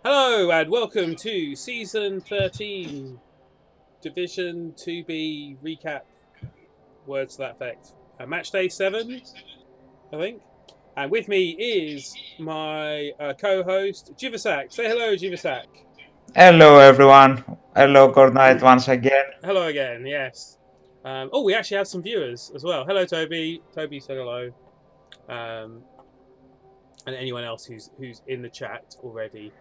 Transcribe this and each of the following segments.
Hello and welcome to Season 13 Division 2B recap, words to that effect. Match day 7, I think. And with me is my co-host, Jivasak. Say hello, Jivasak. Hello, everyone. Hello, good night once again. Hello again, yes. We actually have some viewers as well. Hello, Toby. Toby said hello. Um, and anyone else who's in the chat already.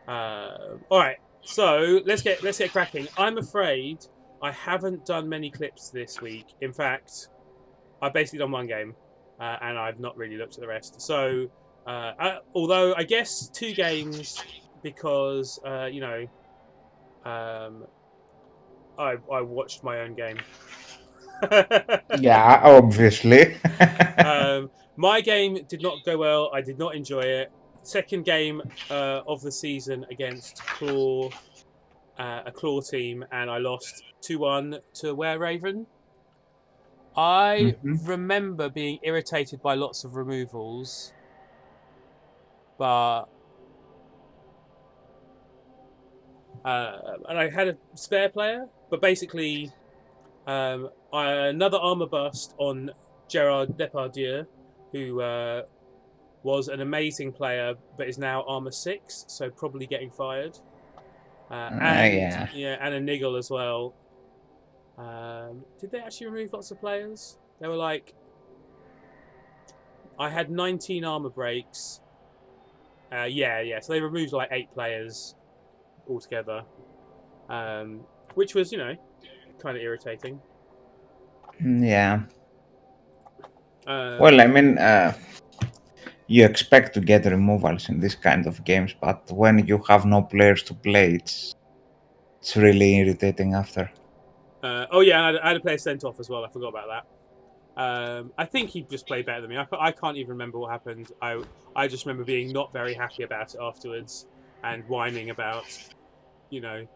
All right, so let's get cracking. I'm afraid I haven't done many clips this week. In fact, I've basically done one game, and I've not really looked at the rest. So, although I guess two games because um, I watched my own game. Yeah, obviously. My game did not go well. I did not enjoy it. Second game of the season against Claw, a Claw team, and I lost 2-1 to Were Raven. I Mhm. remember being irritated by lots of removals, but and I had a spare player, but basically another armor bust on Gerard Depardieu, who was an amazing player, but is now armor 6, so probably getting fired. And Yeah. yeah, and a niggle as well. Did they actually remove lots of players? They were like, I had 19 armor breaks. Yeah. So they removed like 8 players altogether, which was kind of irritating. Yeah. Um, Well, I mean, you expect to get removals in this kind of games, but when you have no players to play, it's really irritating after. oh yeah, I had a player sent off as well. I forgot about that. I think he just played better than me. I can't even remember what happened. I just remember being not very happy about it afterwards and whining about you know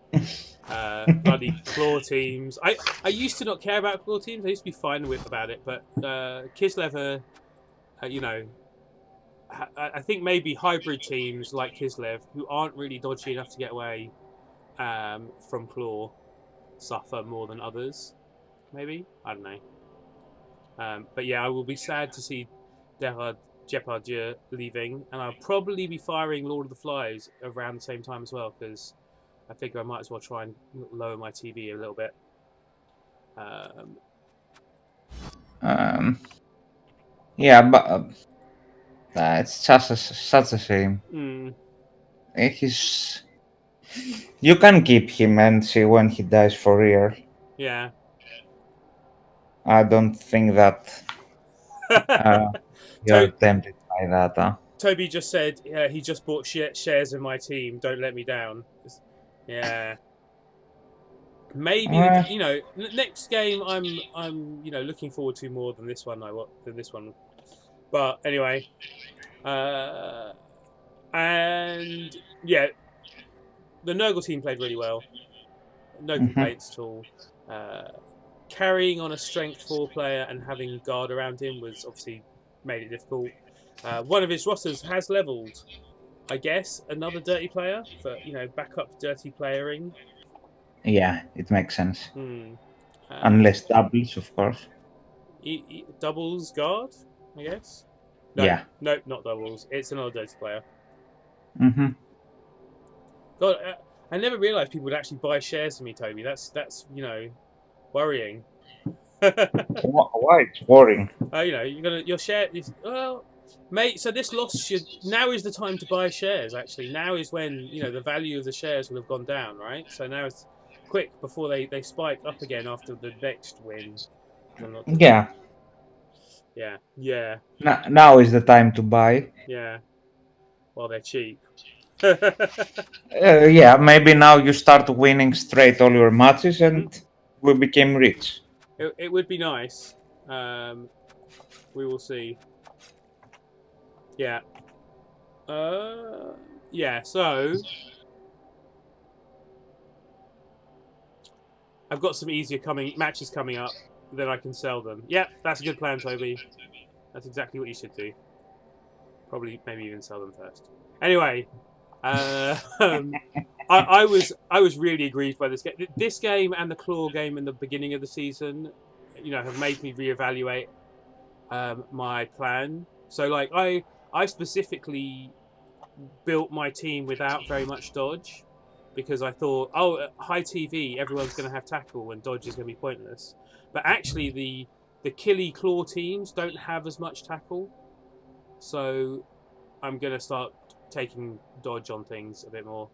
bloody claw teams. I used to not care about claw teams. I used to be fine with about it, but Kislev, you know, I think maybe hybrid teams like Kislev who aren't really dodgy enough to get away from claw suffer more than others. Maybe I don't know. But yeah, I will be sad to see Derard Jepardieu leaving, and I'll probably be firing Lord of the Flies around the same time as well because I figure I might as well try and lower my TV a little bit. Um, Um, yeah, but it's just such a shame. mm, He's You can keep him and see when he dies for real. yeah. I don't think that uh, you're to- tempted by that. Toby just said he just bought shares in my team. Don't let me down. Yeah, maybe Uh, next game I'm looking forward to more than this one. Than this one. But anyway, uh, and yeah, the Nurgle team played really well. No mhm. complaints at all. Uh, Carrying on a strength 4 player and having guard around him was obviously made it difficult. One of his rosters has leveled. I guess another dirty player for backup dirty playering. Yeah, it makes sense. Hmm. Uh, Unless doubles, of course. Doubles guard, I guess. No, Yeah. no, not doubles. It's another dirty player. Mm-hmm. God, I never realised people would actually buy shares from me, Toby. That's worrying. Why it's boring? You're gonna your share. Well, mate. So this loss should now is the time to buy shares. Actually, now is when the value of the shares will have gone down, right? So now it's quick before they spike up again after the next win. Because I'm not doing. Yeah. Yeah, Now is the time to buy. yeah. While they're cheap. Yeah, maybe now you start winning straight all your matches Hmm. and we became rich. It would be nice. Um, we will see. Yeah. Uh, yeah. So I've got some easier coming matches coming up. Then I can sell them. Yeah, that's a good plan, Toby. That's exactly what you should do. Probably, maybe even sell them first. Anyway, I was really aggrieved by this game. This game and the claw game in the beginning of the season, have made me reevaluate my plan. So like I specifically built my team without very much dodge because I thought, oh, at high TV, everyone's going to have tackle and dodge is going to be pointless. But actually, the killy claw teams don't have as much tackle, so I'm going to start taking dodge on things a bit more.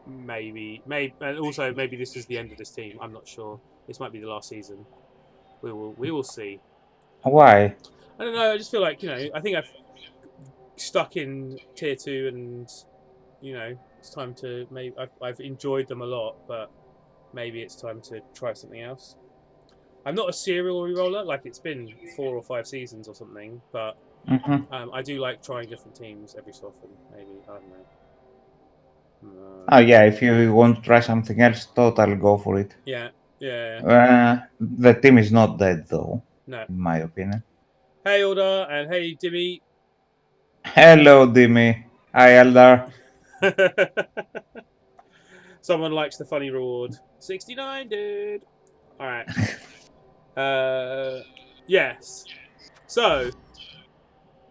Maybe, and also maybe this is the end of this team. I'm not sure. This might be the last season. We will see. Why? I don't know. I just feel like I think I've stuck in tier 2, and it's time to maybe I've enjoyed them a lot, but maybe it's time to try something else. I'm not a serial reroller, like it's been 4 or 5 seasons or something, but I do like trying different teams every so often. Maybe I don't know. Oh yeah, if you want to try something else, totally go for it. Yeah. The team is not dead though, No. in my opinion. Hey Eldar, and hey Dimmy. Hello, Dimmy. Hi, Eldar. Someone likes the funny reward. 69, dude. All right. Yes. So.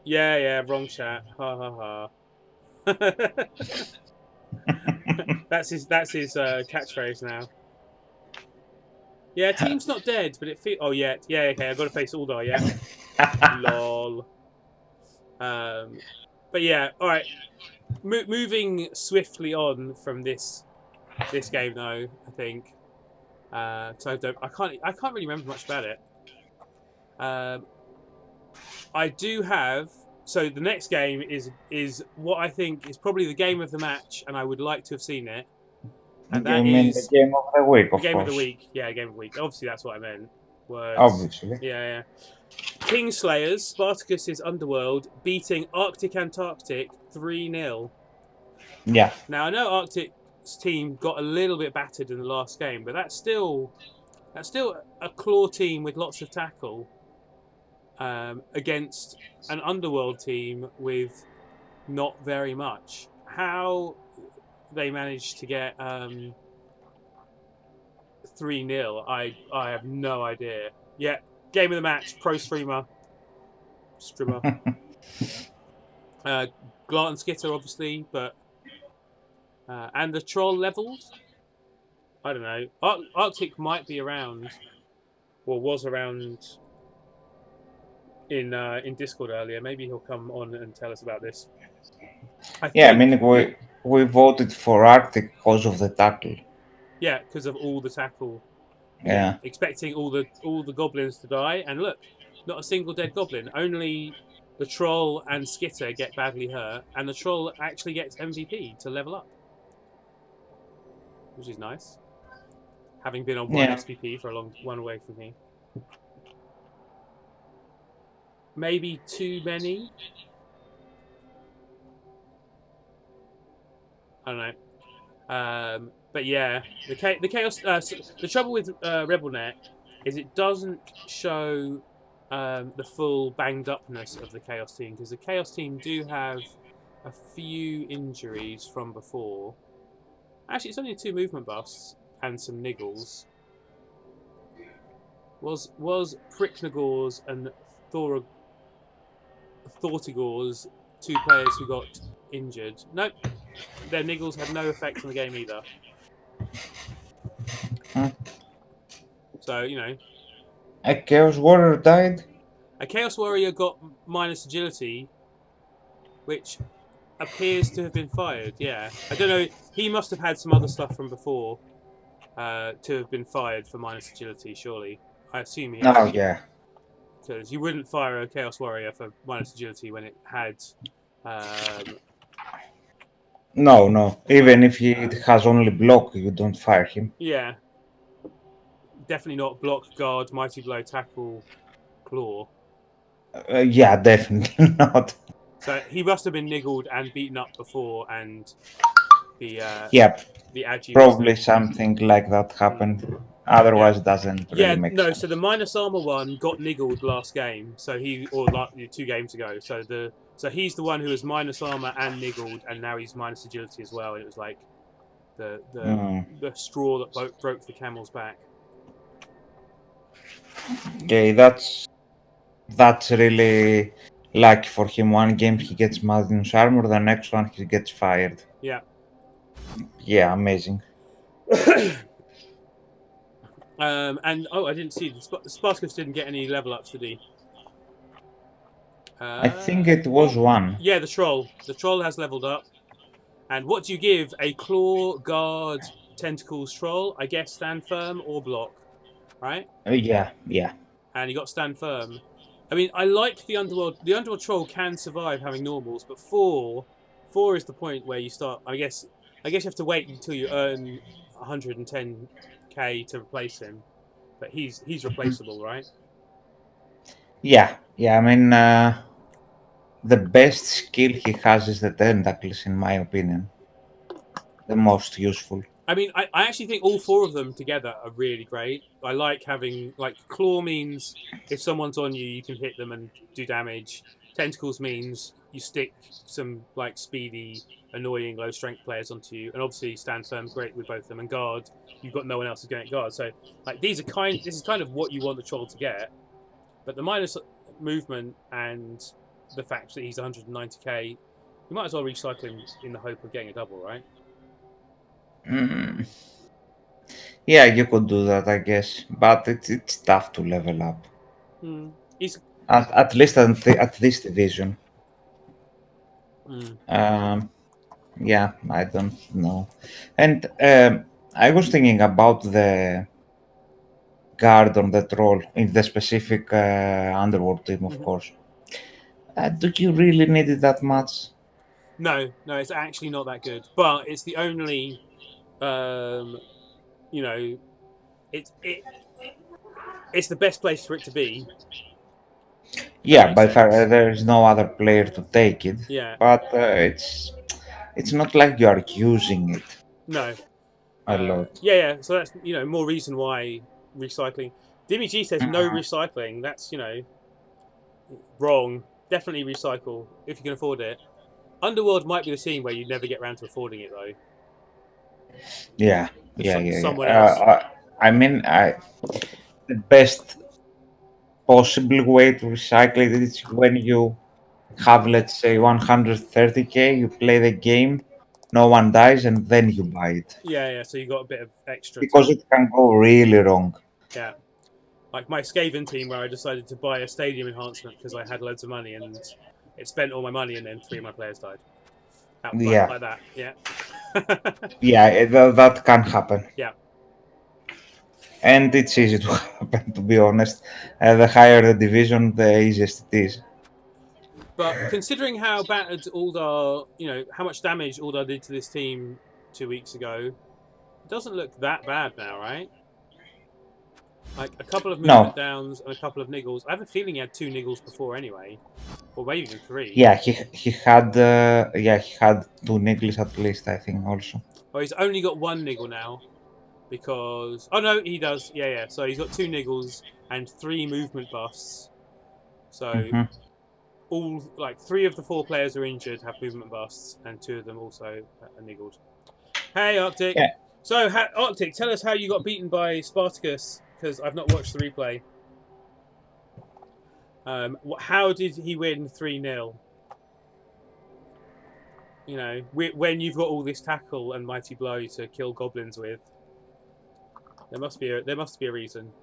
Yeah. Wrong chat. Ha ha ha. That's his catchphrase now. Yeah, team's not dead, but it feels. Oh yeah. Okay. I got to face Uldar. Yeah. Lol. But yeah. All right. Moving swiftly on from this game though, I think. So I can't really remember much about it. I do have. So the next game is what I think is probably the game of the match, and I would like to have seen it. And that You mean is the game of the week, of the game course. of the week. Yeah, game of the week. Obviously, that's what I meant. Words. Obviously. Yeah. Kingslayers, Spartacus's Underworld, beating Arctic Antarctic 3-0. Yeah. Now I know Arctic's team got a little bit battered in the last game, but that's still a claw team with lots of tackle against an Underworld team with not very much. How they managed to get 3-0, I have no idea. Yeah, game of the match, pro streamer. Glart and Skitter, obviously, but and the troll levels. I don't know. Arctic might be around, or was around in Discord earlier. Maybe he'll come on and tell us about this. I mean, we voted for Arctic because of the tackle. Yeah, because of all the tackle. Yeah. Expecting all the goblins to die, and look, not a single dead goblin. Only the troll and Skitter get badly hurt, and the troll actually gets MVP to level up, which is nice. Having been on 1 SPP for a long one away from me. Maybe too many. I don't know. But yeah, the chaos. The trouble with RebelNet is it doesn't show the full banged upness of the chaos team, because the chaos team do have a few injuries from before. Actually, it's only 2 movement buffs and some niggles. Was Pricknagors and Thortigors 2 players who got injured? Nope. Their niggles had no effect on the game either. So, A Chaos Warrior died? A Chaos Warrior got minus agility, which appears to have been fired, yeah. I don't know, he must have had some other stuff from before to have been fired for minus agility, surely. I assume he has. Oh, yeah. Because you wouldn't fire a Chaos Warrior for minus agility when it had... No. Even if he has only block, you don't fire him. Yeah. Definitely not block, guard, mighty blow, tackle, claw. Yeah, definitely not. So he must have been niggled and beaten up before, and the agi probably something like that happened. Otherwise, it doesn't really make sense. So the minus armor one got niggled last game. So 2 games ago. So the So he's the one who was minus armor and niggled, and now he's minus agility as well. And it was like the straw that broke the camel's back. Okay, that's really lucky for him. One game he gets minus armor, the next one he gets fired. Yeah. Yeah, amazing. And I didn't see the Spartacus didn't get any level ups, did he? I think it was one. Yeah, the troll. The troll has leveled up. And what do you give a claw, guard, tentacles troll? I guess stand firm or block, right? Yeah. And you got stand firm. I mean, I like the underworld. The underworld troll can survive having normals, but four is the point where you start. I guess you have to wait until you earn 110k to replace him. But he's replaceable, right? Yeah. I mean, the best skill he has is the tentacles, in my opinion. The most useful. I mean, I actually think all four of them together are really great. I like having, like, claw means if someone's on you, you can hit them and do damage. Tentacles means you stick some, like, speedy, annoying, low strength players onto you. And obviously, stand firm, great with both of them. And guard, you've got no one else who's going to guard. So, like, this is kind of what you want the troll to get. But the minus movement and the fact that he's 190k, you might as well recycle him in the hope of getting a double, right? Yeah, you could do that, I guess, but it's tough to level up. He's At least at this division. Yeah, I don't know. And I was thinking about the guard on the troll in the specific underworld team, of course. Do you really need it that much? No, it's actually not that good. But it's the only, you know, it's the best place for it to be. Yeah, by far there is no other player to take it. Yeah, but it's not like you are using it. No, a lot. Yeah. So that's more reason why recycling. Dimmy G says no recycling. That's wrong. Definitely recycle if you can afford it. Underworld might be the scene where you never get around to affording it though. Yeah. Someone else. I mean, the best possible way to recycle it is when you have, let's say, 130k, you play the game, no one dies, and then you buy it. Yeah. So you got a bit of extra. Because it can go really wrong. Yeah. Like my Skaven team, where I decided to buy a stadium enhancement because I had loads of money and it spent all my money, and then 3 of my players died. Like that. Yeah. Yeah, that can happen. Yeah. And it's easy to happen, to be honest. The higher the division, the easiest it is. But considering how battered Uldar, how much damage Uldar did to this team 2 weeks ago, it doesn't look that bad now, right? Like a couple of movement downs and a couple of niggles. I have a feeling he had 2 niggles before anyway, or maybe even 3. Yeah, he had 2 niggles at least, I think, also. Oh, he's only got 1 niggle now because no, he does. Yeah. So he's got 2 niggles and 3 movement busts. So all 3 of the 4 players who are injured have movement busts, and 2 of them also are niggled. Hey, Arctic. Yeah. So, Arctic, tell us how you got beaten by Spartacus, because I've not watched the replay. How did he win 3-0? When you've got all this tackle and mighty blow to kill goblins with, there must be a reason.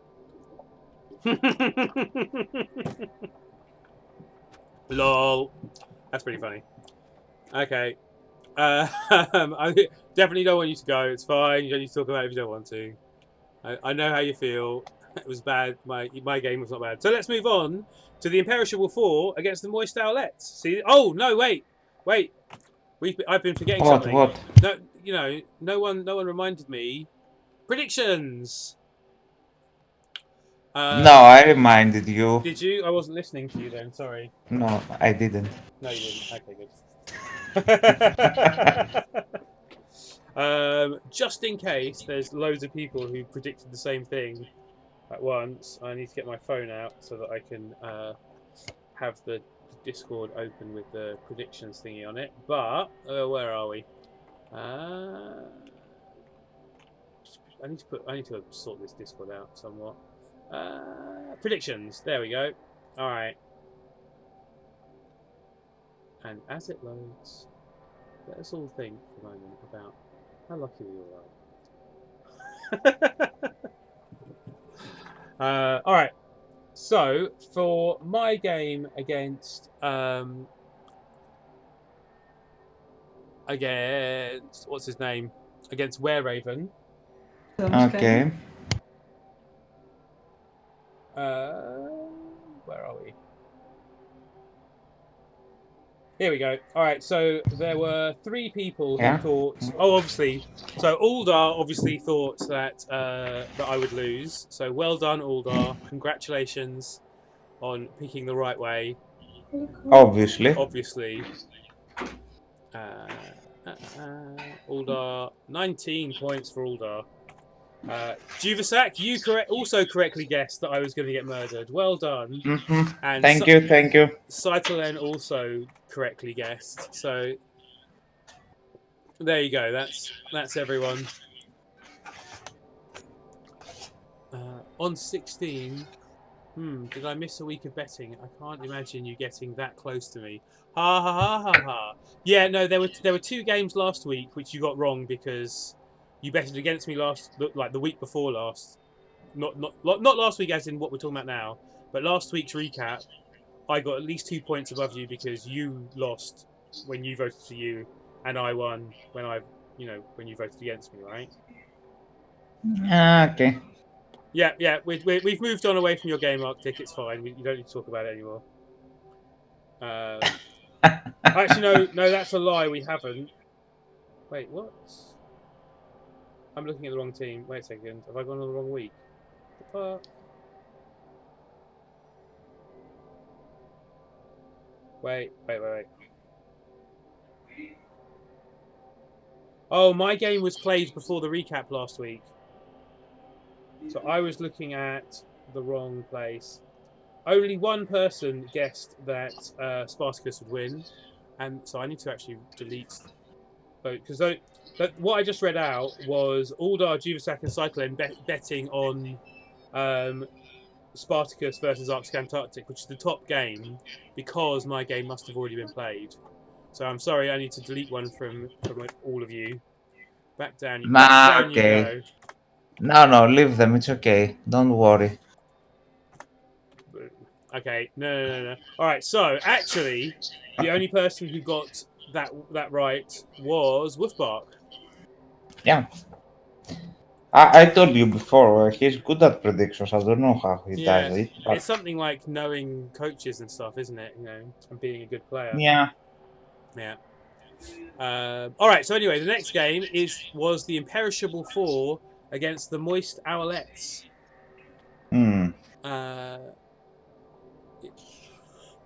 Lol, that's pretty funny. Okay. I definitely don't want you to go. It's fine. You don't need to talk about it if you don't want to. I know how you feel. It was bad. My game was not bad. So let's move on to the Imperishable 4 against the Moist Owlets. See? Oh no! Wait. I've been forgetting something. What? No. No one reminded me. Predictions. No, I reminded you. Did you? I wasn't listening to you then. Sorry. No, I didn't. No, you didn't. Okay, good. Just in case there's loads of people who predicted the same thing at once, I need to get my phone out so that I can have the the Discord open with the predictions thingy on it. But where are we? I need to sort this Discord out somewhat. Predictions. There we go. All right. And as it loads, let us all think for a moment about how lucky we all are. All right. So for my game against what's his name? Against Wereraven. Okay. Where are we? Here we go. All right, so there were 3 people who thought. Oh, obviously. So Uldar obviously thought that that I would lose. So well done, Uldar. Congratulations on picking the right way. Obviously. Uldar, 19 points for Uldar. Juvasak, you also correctly guessed that I was going to get murdered. Well done. And thank you. Saitalen also correctly guessed. So there you go. That's everyone. On 16. Did I miss a week of betting? I can't imagine you getting that close to me. Ha ha ha ha ha. Yeah, no, there were 2 games last week which you got wrong because you betted against me the week before last. Not last week as in what we're talking about now, but last week's recap. I got at least 2 points above you because you lost when you voted for you, and I won when when you voted against me, right? Okay. Yeah. We've moved on away from your game, Arctic. It's fine. You don't need to talk about it anymore. Actually, no, that's a lie. We haven't. Wait, what? I'm looking at the wrong team. Wait a second. Have I gone on the wrong week? Wait. Oh, my game was played before the recap last week. So I was looking at the wrong place. Only one person guessed that Spartacus would win, and so I need to actually delete because what I just read out was Uldar, Juvasak, and Cyclone betting on Spartacus versus Arctic Antarctic, which is the top game, because my game must have already been played. So I'm sorry, I need to delete one from all of you. Back down you go. No, leave them. It's okay. Don't worry. Okay, no. All right, so actually, the only person who got that right was Wolfbark. Yeah. I told you before, he's good at predictions. I don't know how he does it. But... It's something like knowing coaches and stuff, isn't it? And being a good player. Yeah. All right, so anyway, the next game was the Imperishable 4 against the Moist Owlettes.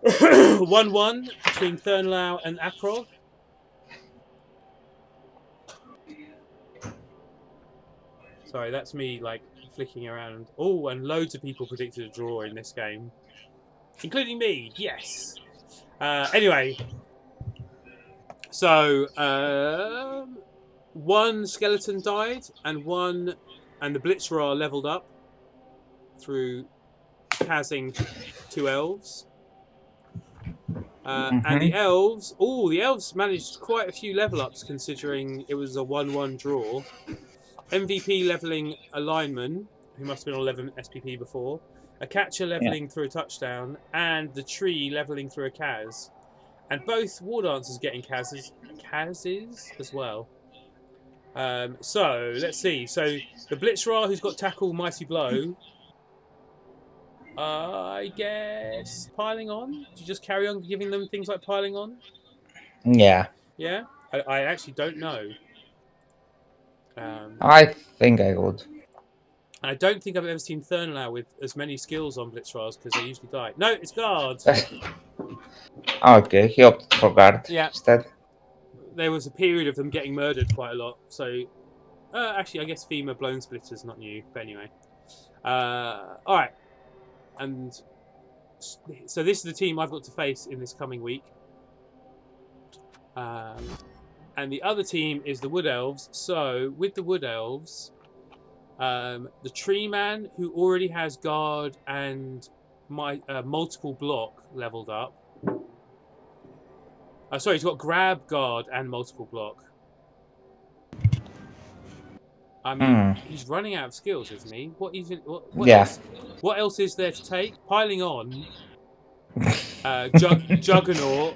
1-1 between Thurnlau and Aprog. Sorry, that's me flicking around. Oh, and loads of people predicted a draw in this game, including me. Yes. Anyway, so 1 skeleton died, and the Blitzra leveled up through casing 2 elves. And the elves, managed quite a few level ups considering it was a 1-1 draw. MVP leveling a lineman, who must have been on 11 SPP before, a catcher leveling through a touchdown, and the tree leveling through a Kaz. And both war dancers getting Kazes as well. So let's see. So the Blitzra, who's got tackle, mighty blow. I guess piling on. Do you just carry on giving them things like piling on? Yeah. Yeah. I actually don't know. I think I would. I don't think I've ever seen Thurnlau with as many skills on Blitzras because they usually die. No, it's guard. Okay, he opted for guard instead. There was a period of them getting murdered quite a lot. So, actually, I guess FEMA blown splitters not new, but anyway. All right, and So this is the team I've got to face in this coming week. And the other team is the Wood Elves. So with the Wood Elves, the Tree Man, who already has Guard and multiple block leveled up. Sorry, he's got Grab, Guard, and multiple block. I mean, he's running out of skills, isn't he? What Yeah. else? What else is there to take? Piling on, Juggernaut,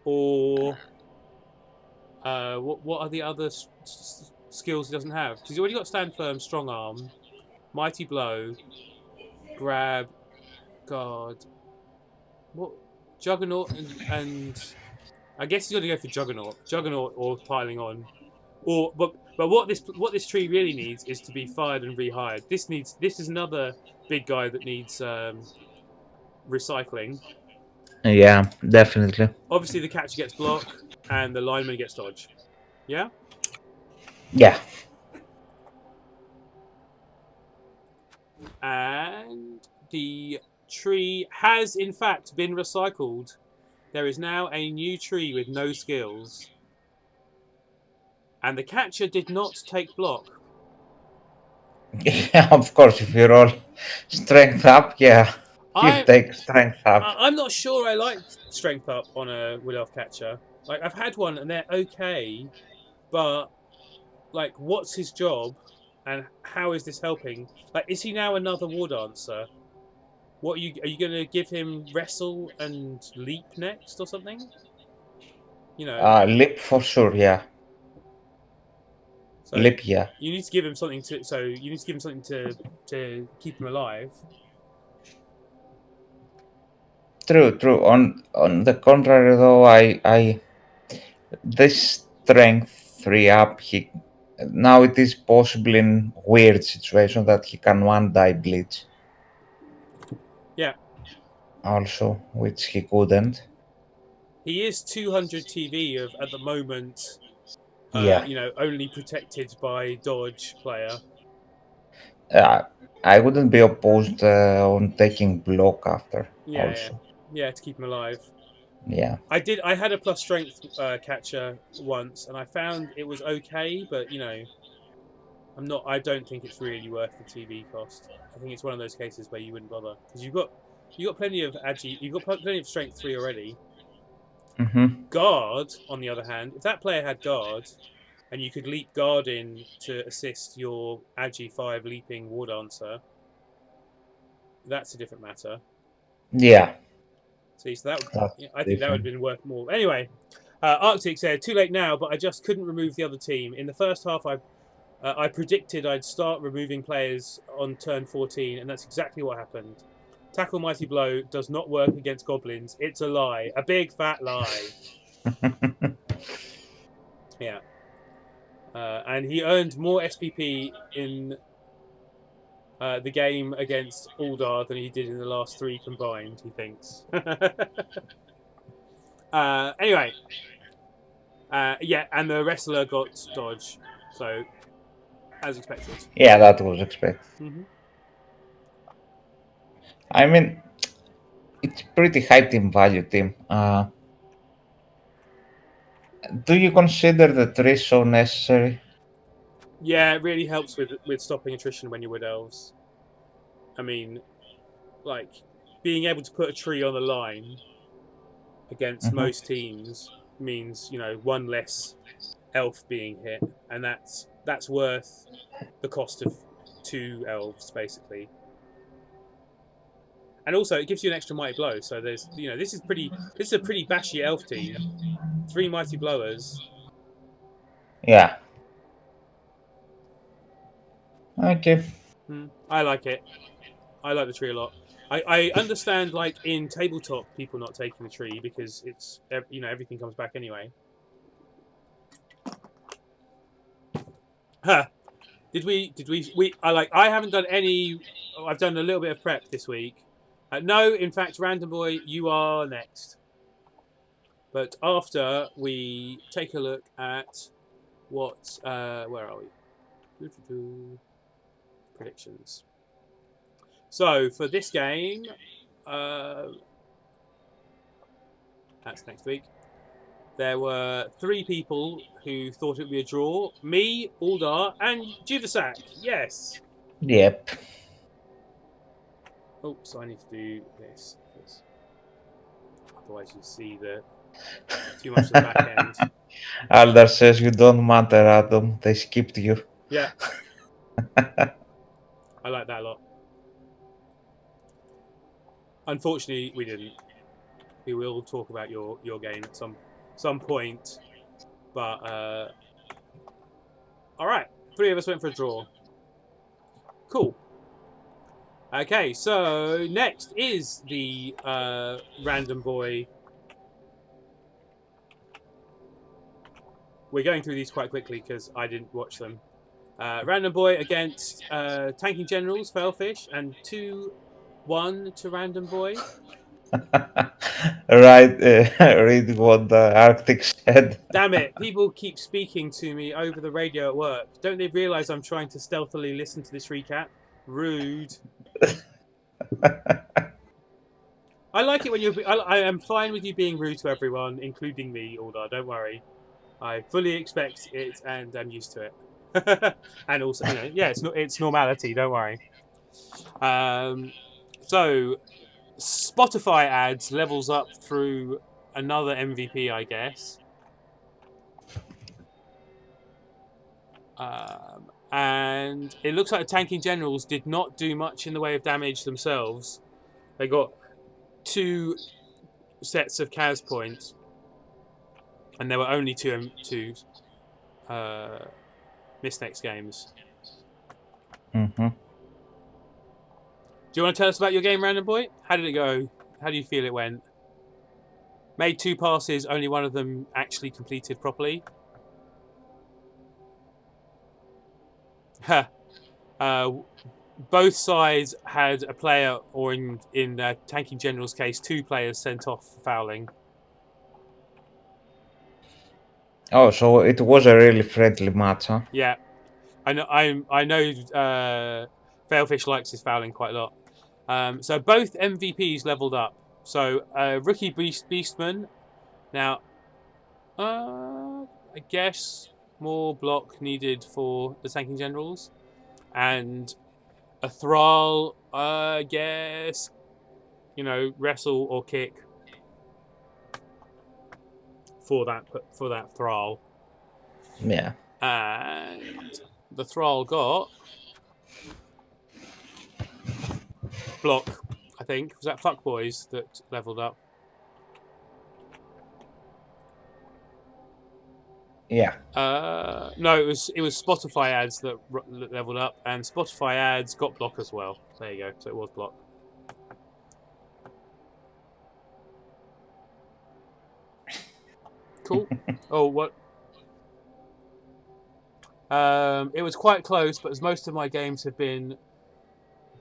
or what are the other skills he doesn't have? Because he's already got Stand Firm, Strong Arm, Mighty Blow, Grab, Guard. What Juggernaut and I guess he's got to go for Juggernaut or Piling On, but what this tree really needs is to be fired and rehired. This is another big guy that needs recycling. Yeah, definitely. Obviously, the catcher gets block and the lineman gets dodge. Yeah. Yeah. And the tree has in fact been recycled. There is now a new tree with no skills. And the catcher did not take block. Yeah, of course, if you roll strength up, yeah, you take strength up. I'm not sure I like strength up on a Wood Elf catcher. Like, I've had one and they're okay, but like, what's his job and how is this helping? Like, is he now another War Dancer? What are you going to give him wrestle and leap next or something? You know, Leap for sure, yeah. so Leap, yeah. you need to give him something to keep him alive. True. On the contrary, though, I this strength 3 up, he now it is possible in weird situation that he can one die bleach. Yeah. Also, which he couldn't. He is 200 TV of at the moment. Yeah. You know, only protected by dodge player. I wouldn't be opposed on taking block after. Also. Yeah, to keep him alive. Yeah. I had a plus strength catcher once, and I found it was okay, but you know, I don't think it's really worth the TV cost. I think it's one of those cases where you wouldn't bother because you've got plenty of you've got plenty of strength 3 already. Mm-hmm. Guard, on the other hand, if that player had guard, and you could leap guard in to assist your Agi 5 leaping War Dancer, that's a different matter. Yeah. See, so I think that would have been worth more. Anyway, Arctic said, "Too late now, but I just couldn't remove the other team. In the first half, I predicted I'd start removing players on turn 14, and that's exactly what happened. Tackle Mighty Blow does not work against goblins. It's a lie. A big fat lie." Yeah. And he earned more SPP in the game against Uldar than he did in the last 3 combined, he thinks. Anyway. Yeah, and the wrestler got dodge. So, as expected. Yeah, that was expected. Mm-hmm. I mean, it's pretty high team value team. Do you consider the tree so necessary? Yeah, it really helps with stopping attrition when you're Wood Elves. I mean, like, being able to put a tree on the line against most teams means, you know, 1 less elf being hit, and that's worth the cost of 2 elves, basically. And also, it gives you an extra mighty blow. So there's, you know, this is a pretty bashy elf team. 3 mighty blowers. Yeah. Okay. I like it. I like the tree a lot. I understand, like, in tabletop, people not taking the tree because it's, you know, everything comes back anyway. Huh. I haven't done any. I've done a little bit of prep this week. No, in fact, Random Boy, you are next. But after we take a look at what, where are we? Predictions. So for this game, That's next week. There were 3 people who thought it would be a draw. Me, Aldar, and Juvasak. Yes. Yep. Oh, so I need to do this. Because otherwise you see too much of the back end. Aldar says you don't matter, Adam. They skipped you. Yeah. I like that a lot. Unfortunately, we didn't. We will talk about your game at some point. But all right, 3 of us went for a draw. Cool. Okay, so next is the random boy. We're going through these quite quickly because I didn't watch them. Random boy against tanking generals, Failfish, and 2-1 to random boy. Right, read what the Arctic said. Damn it, people keep speaking to me over the radio at work. Don't they realise I'm trying to stealthily listen to this recap? Rude. I like it when you're... I am fine with you being rude to everyone, including me, Aldar, don't worry. I fully expect it and I'm used to it. And also, yeah, it's normality, don't worry. So, Spotify ads levels up through another MVP, I guess. And it looks like the tanking generals did not do much in the way of damage themselves. They got 2 sets of Kaz points, and there were only 2 Miss Next games. Mm-hmm. Do you want to tell us about your game, Random Boy? How did it go? How do you feel it went? Made 2 passes, only one of them actually completed properly. Both sides had a player, or in Tanking General's case, 2 players sent off for fouling. Oh, so it was a really friendly match, huh? Yeah, I know. Failfish likes his fouling quite a lot. So both MVPs leveled up. So rookie Beastman. Now, I guess more block needed for the tanking generals, and a thrall. I guess wrestle or kick for that thrall. Yeah. And the thrall got block. I think was that Fuckboys that leveled up. Yeah. No, it was Spotify ads that leveled up, and Spotify ads got block as well. There you go. So it was block. Cool. Oh, what? It was quite close, but as most of my games have been.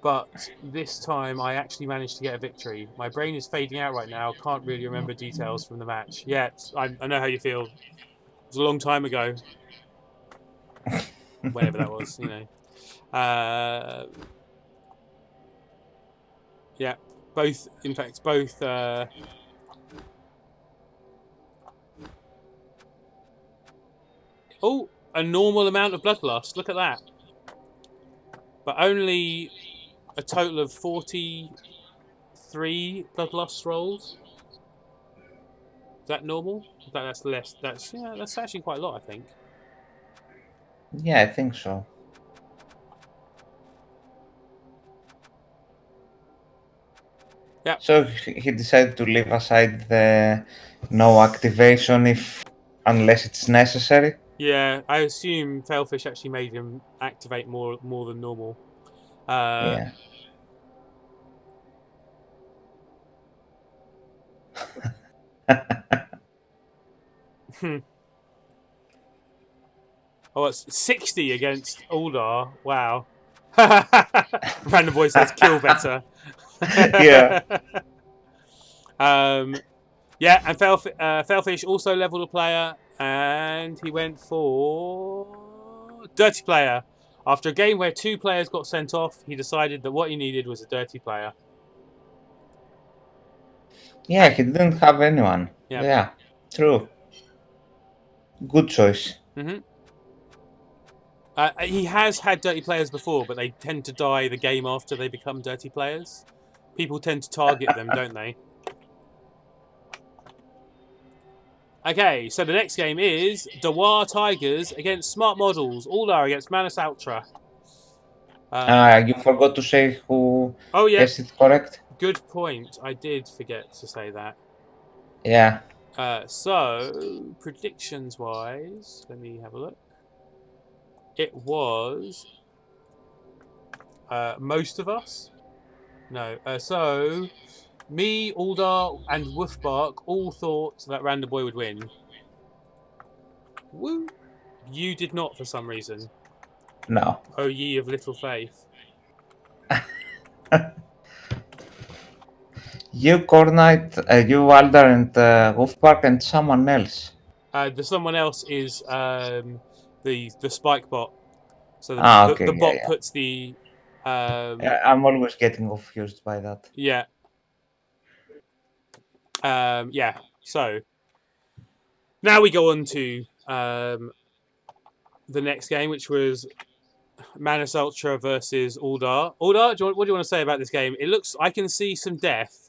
But this time I actually managed to get a victory. My brain is fading out right now. Can't really remember details from the match. Yeah, I know how you feel. It was a long time ago. Whenever that was, Yeah, both. In fact, both. Oh, a normal amount of bloodlust. Look at that. But only a total of 43 bloodlust rolls. Is that normal? That's less. That's actually quite a lot, I think. Yeah, I think so. Yeah. So he decided to leave aside the no activation unless it's necessary. Yeah, I assume Failfish actually made him activate more than normal. Yeah. Oh, it's 60 against Aldar. Wow. Random Boy says kill better. Yeah. Yeah, and Failfish also leveled a player, and he went for dirty player. After a game where 2 players got sent off, he decided that what he needed was a dirty player. Yeah, he didn't have anyone. Yeah. Yeah, true. Good choice. Hmm. He has had dirty players before, but they tend to die the game after they become dirty players. People tend to target them, don't they? Okay, so the next game is Dawar Tigers against Smart Models. Uldar against Manus Ultra. You forgot to say who Oh, yeah, guessed it correct. good point. I did forget to say that. Yeah. So, predictions wise, let me have a look. It was most of us. No. So, me, Uldar, and Wolfbark all thought that Random Boy would win. Woo! You did not for some reason. No. Oh, ye of little faith. You, Cornite, you, Alder, and Wolfpark, and someone else. The someone else is the spike bot. So Okay, the yeah, bot yeah. puts the I'm always getting confused by that. yeah yeah. So now we go on to the next game, which was Manus Ultra versus Uldar. Uldar, what do you want to say about this game? It looks I can see some death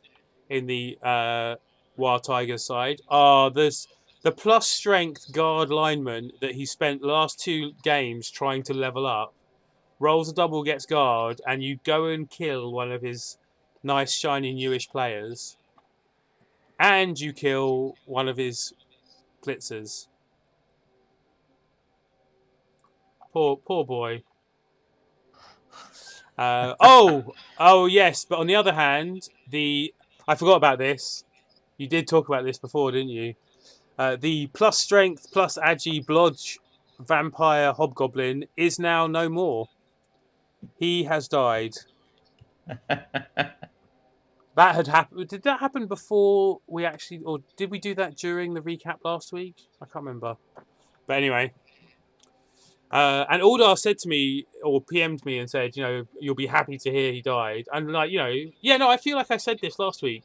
in the Wild Tigers side. There's the plus strength guard lineman that he spent the last two games trying to level up. Rolls a double, gets guard, and you go and kill one of his nice, shiny, newish players, and you kill one of his blitzers. Poor boy. Oh yes, but on the other hand, I forgot about this. You did talk about this before, didn't you? The plus strength plus agi blodge vampire hobgoblin is now no more. He has died. That had happened. Did that happen before we actually, or did we do that during the recap last week? I can't remember. But anyway, and Aldar said to me, or PM'd me and said, you'll be happy to hear he died. And like, yeah, no, I feel like I said this last week.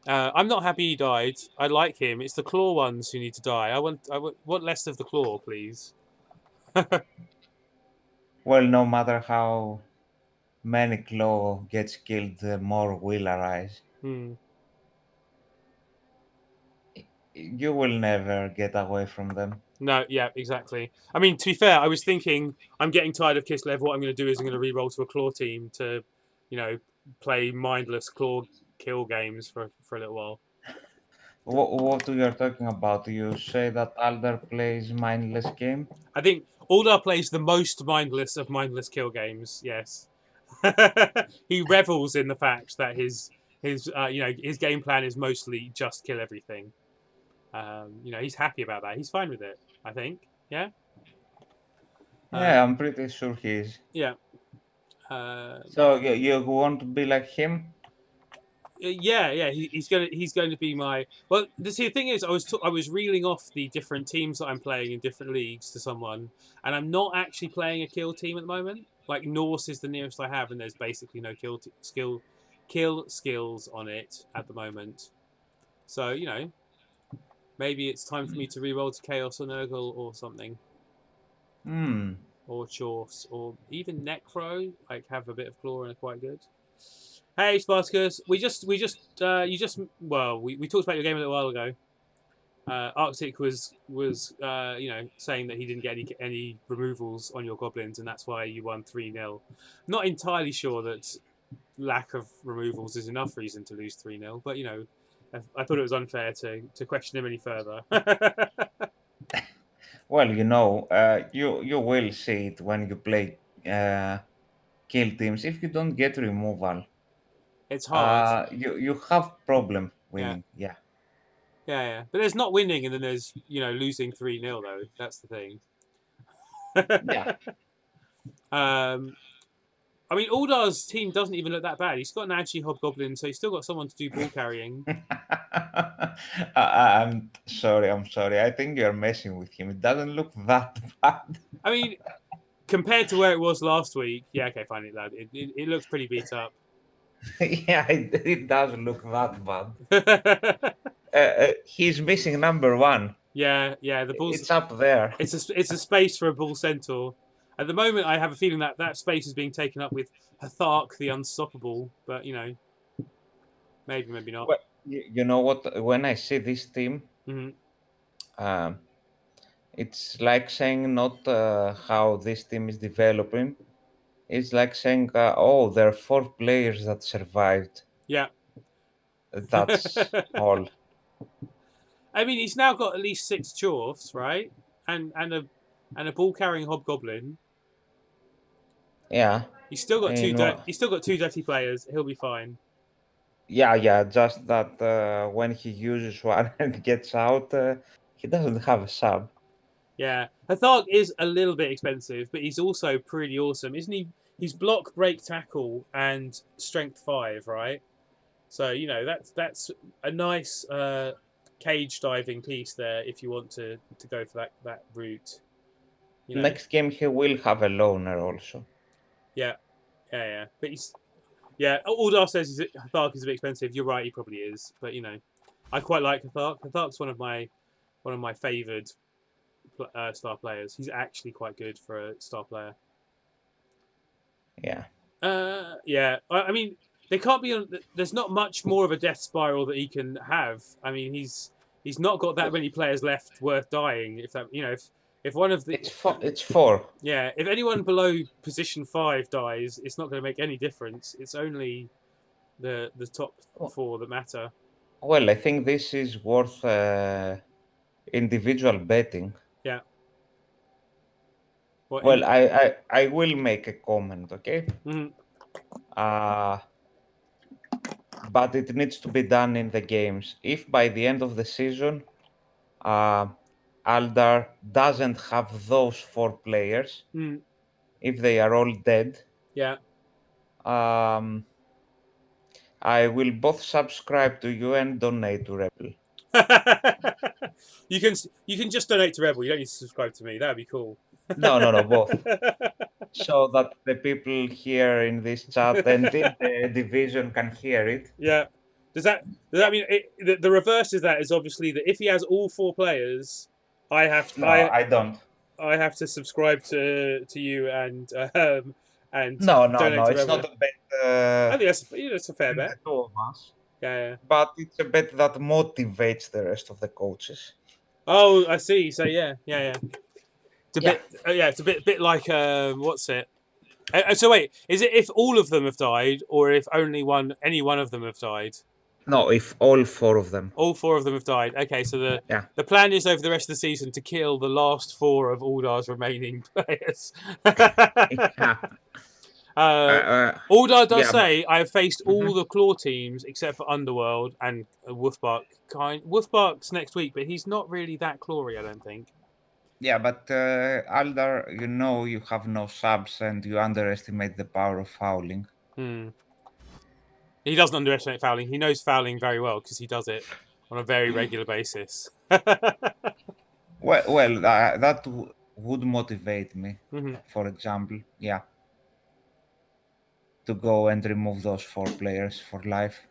I'm not happy he died. I like him. It's the claw ones who need to die. I want less of the claw, please. Well, no matter how many Claw gets killed, the more will arise. Hmm. You will never get away from them. No, yeah, exactly. I mean, to be fair, I was thinking I'm getting tired of Kislev. What I'm going to do is I'm going to re-roll to a claw team to, you know, play mindless claw kill games for a little while. What you are talking about? You say that Alder plays mindless game? I think Aldar plays the most mindless of mindless kill games. Yes, he revels in the fact that his game plan is mostly just kill everything. He's happy about that. He's fine with it. I think. Yeah. Yeah, Uh, I'm pretty sure he is. yeah. Uh, So you want to be like him? yeah. He's going to be my. Well, the thing is, I was reeling off the different teams that I'm playing in different leagues to someone, and I'm not actually playing a kill team at the moment. Like Norse is the nearest I have, and there's basically no kill skills on it at the moment. So maybe it's time for me to re-roll to Chaos or Nurgle or something, Hmm. or Chorfs, or even Necro. Like have a bit of claw and are quite good. Hey Spartacus, we talked about your game a little while ago. Arctic was saying that he didn't get any removals on your goblins, and that's why you won 3-0. Not entirely sure that lack of removals is enough reason to lose 3-0, but I thought it was unfair to question him any further. Well, you will see it when you play kill teams. If you don't get removal, It's hard. you have problem Yeah, winning. Yeah. yeah. But there's not winning, and then there's losing 3-0 though. That's the thing. Yeah. I mean, Aldar's team doesn't even look that bad. He's got an Agi Hobgoblin, so he's still got someone to do ball carrying. I'm sorry. I'm sorry. I think you're messing with him. It doesn't look that bad. I mean, compared to where it was last week, yeah, okay, fine. It looks pretty beat up. Yeah, it does look that bad. He's missing number one. Yeah, the Bulls. It's up there. It's a space for a Bull Centaur. At the moment, I have a feeling that that space is being taken up with Hathark the Unstoppable, but maybe not. Well, you know what? When I see this team, Mm-hmm. um, it's like saying not how this team is developing. It's like saying, oh, there are four players that survived. Yeah. That's all. I mean, he's now got at least 6 Chorfs, right? And a ball carrying Hobgoblin. Yeah. He's still got You know, he's still got 2 dirty players. He'll be fine. yeah. Just that when he uses one and gets out, he doesn't have a sub. Yeah, Hathark is a little bit expensive, but he's also pretty awesome, isn't he? He's block, break, tackle, and strength 5, right? So that's a nice cage diving piece there if you want to go for that route. Next game, he will have a loner also. Yeah. But Aldar says Hathark is a bit expensive. You're right, he probably is. But I quite like Hathark. Hathark's one of my favoured star players. He's actually quite good for a star player. Yeah. Yeah. I mean, there can't be. There's not much more of a death spiral that he can have. I mean, he's not got that many players left worth dying. If that, if one of the It's four. Yeah, if anyone below position 5 dies, it's not going to make any difference. It's only the top 4 that matter. Well, I think this is worth individual betting. Yeah. Well, I will make a comment, okay? Mm-hmm. But it needs to be done in the games. If by the end of the season, Aldar doesn't have those four players, if they are all dead, yeah, I will both subscribe to you and donate to Rebel. you can just donate to Rebel. You don't need to subscribe to me. That'd be cool. No, both. So that the people here in this chat and in the division can hear it. Yeah. Does that mean the reverse is that is obviously that if he has all 4 players, I have to. No, I don't. I have to subscribe to you and No, donate to it's Rebel. not a bet. I think that's a fair bet. The two of us. Yeah. But it's a bet that motivates the rest of the coaches. Oh, I see. So yeah. It's a bit. It's a bit like what's it? So wait, is it if all of them have died, or if any one of them have died? No, if all 4 of them. All 4 of them have died. Okay, so the plan is over the rest of the season to kill the last 4 of Aldar's remaining players. Aldar does say, I have faced all the claw teams except for Underworld and Wolfbark. Wolfbark's next week, but he's not really that clawy, I don't think. Yeah, but Aldar, you have no subs and you underestimate the power of fouling. He doesn't underestimate fouling. He knows fouling very well because he does it on a very regular basis. Well, that would motivate me, for example. Yeah. To go and remove those 4 players for life.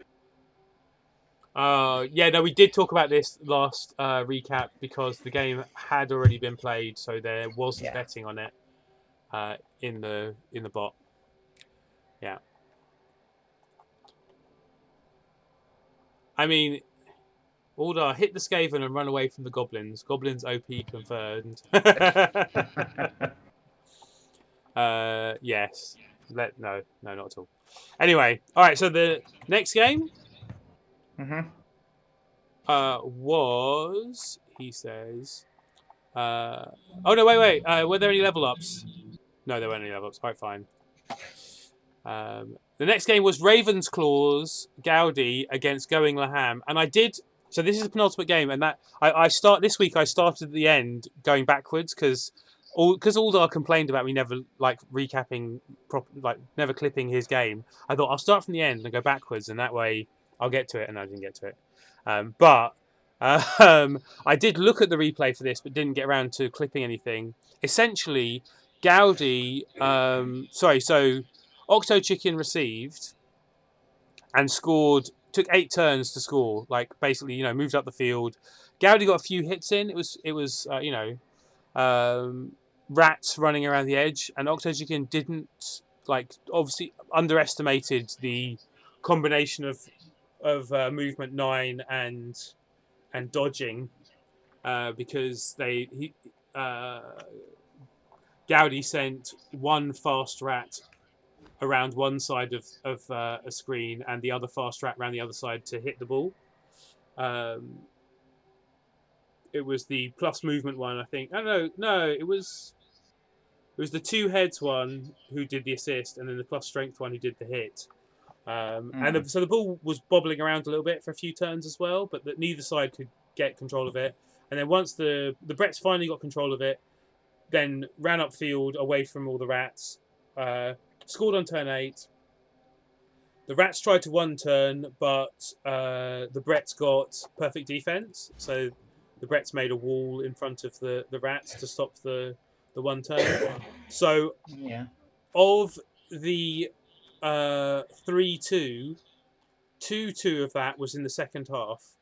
We did talk about this last recap because the game had already been played, so there wasn't betting on it in the bot. Yeah. I mean, Aldar, hit the Skaven and run away from the goblins. Goblins OP confirmed. Yes. No, not at all. Anyway, all right. So the next game was, he says, oh no, wait. Were there any level ups? No, there weren't any level ups. Quite fine. The next game was Raven's Claws Gaudi against Going Laham, and I did. So this is a penultimate game, and that I started at the end going backwards because Aldar complained about me never recapping, never clipping his game. I thought I'll start from the end and go backwards, and that way I'll get to it, and I didn't get to it. But I did look at the replay for this, but didn't get around to clipping anything. Essentially, Gaudi. So Octo Chicken received and scored. Took 8 turns to score. Like basically, moved up the field. Gowdy got a few hits in. It was rats running around the edge, and Octogen didn't obviously underestimated the combination of movement 9 and dodging because Gowdy sent one fast rat around one side of a screen and the other fast rat around the other side to hit the ball. It was the plus movement one, I think. Oh no, it was the 2 heads one who did the assist, and then the plus strength one who did the hit. So the ball was bobbling around a little bit for a few turns as well, but neither side could get control of it. And then once the Bretts finally got control of it, then ran upfield away from all the rats, scored on turn 8. The rats tried to one turn, but the Bretts got perfect defense, so the Bretts made a wall in front of the rats to stop the one turn. So of the 3-2, 2-2 of that was in the second half.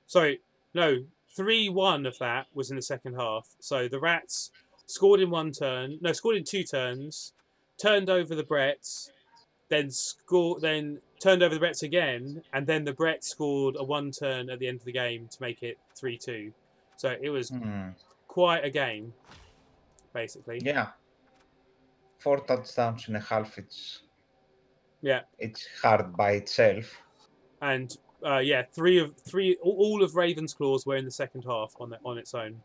Sorry, no, 3-1 of that was in the second half. So the rats scored in 2 turns, turned over the Bretts, then turned over the Bretts again, and then the Bretts scored a 1 turn at the end of the game to make it 3-2. So it was quite a game, basically. Yeah. 4 touchdowns in a half. It's hard by itself. And all of Ravensclaw's were in the second half on its own.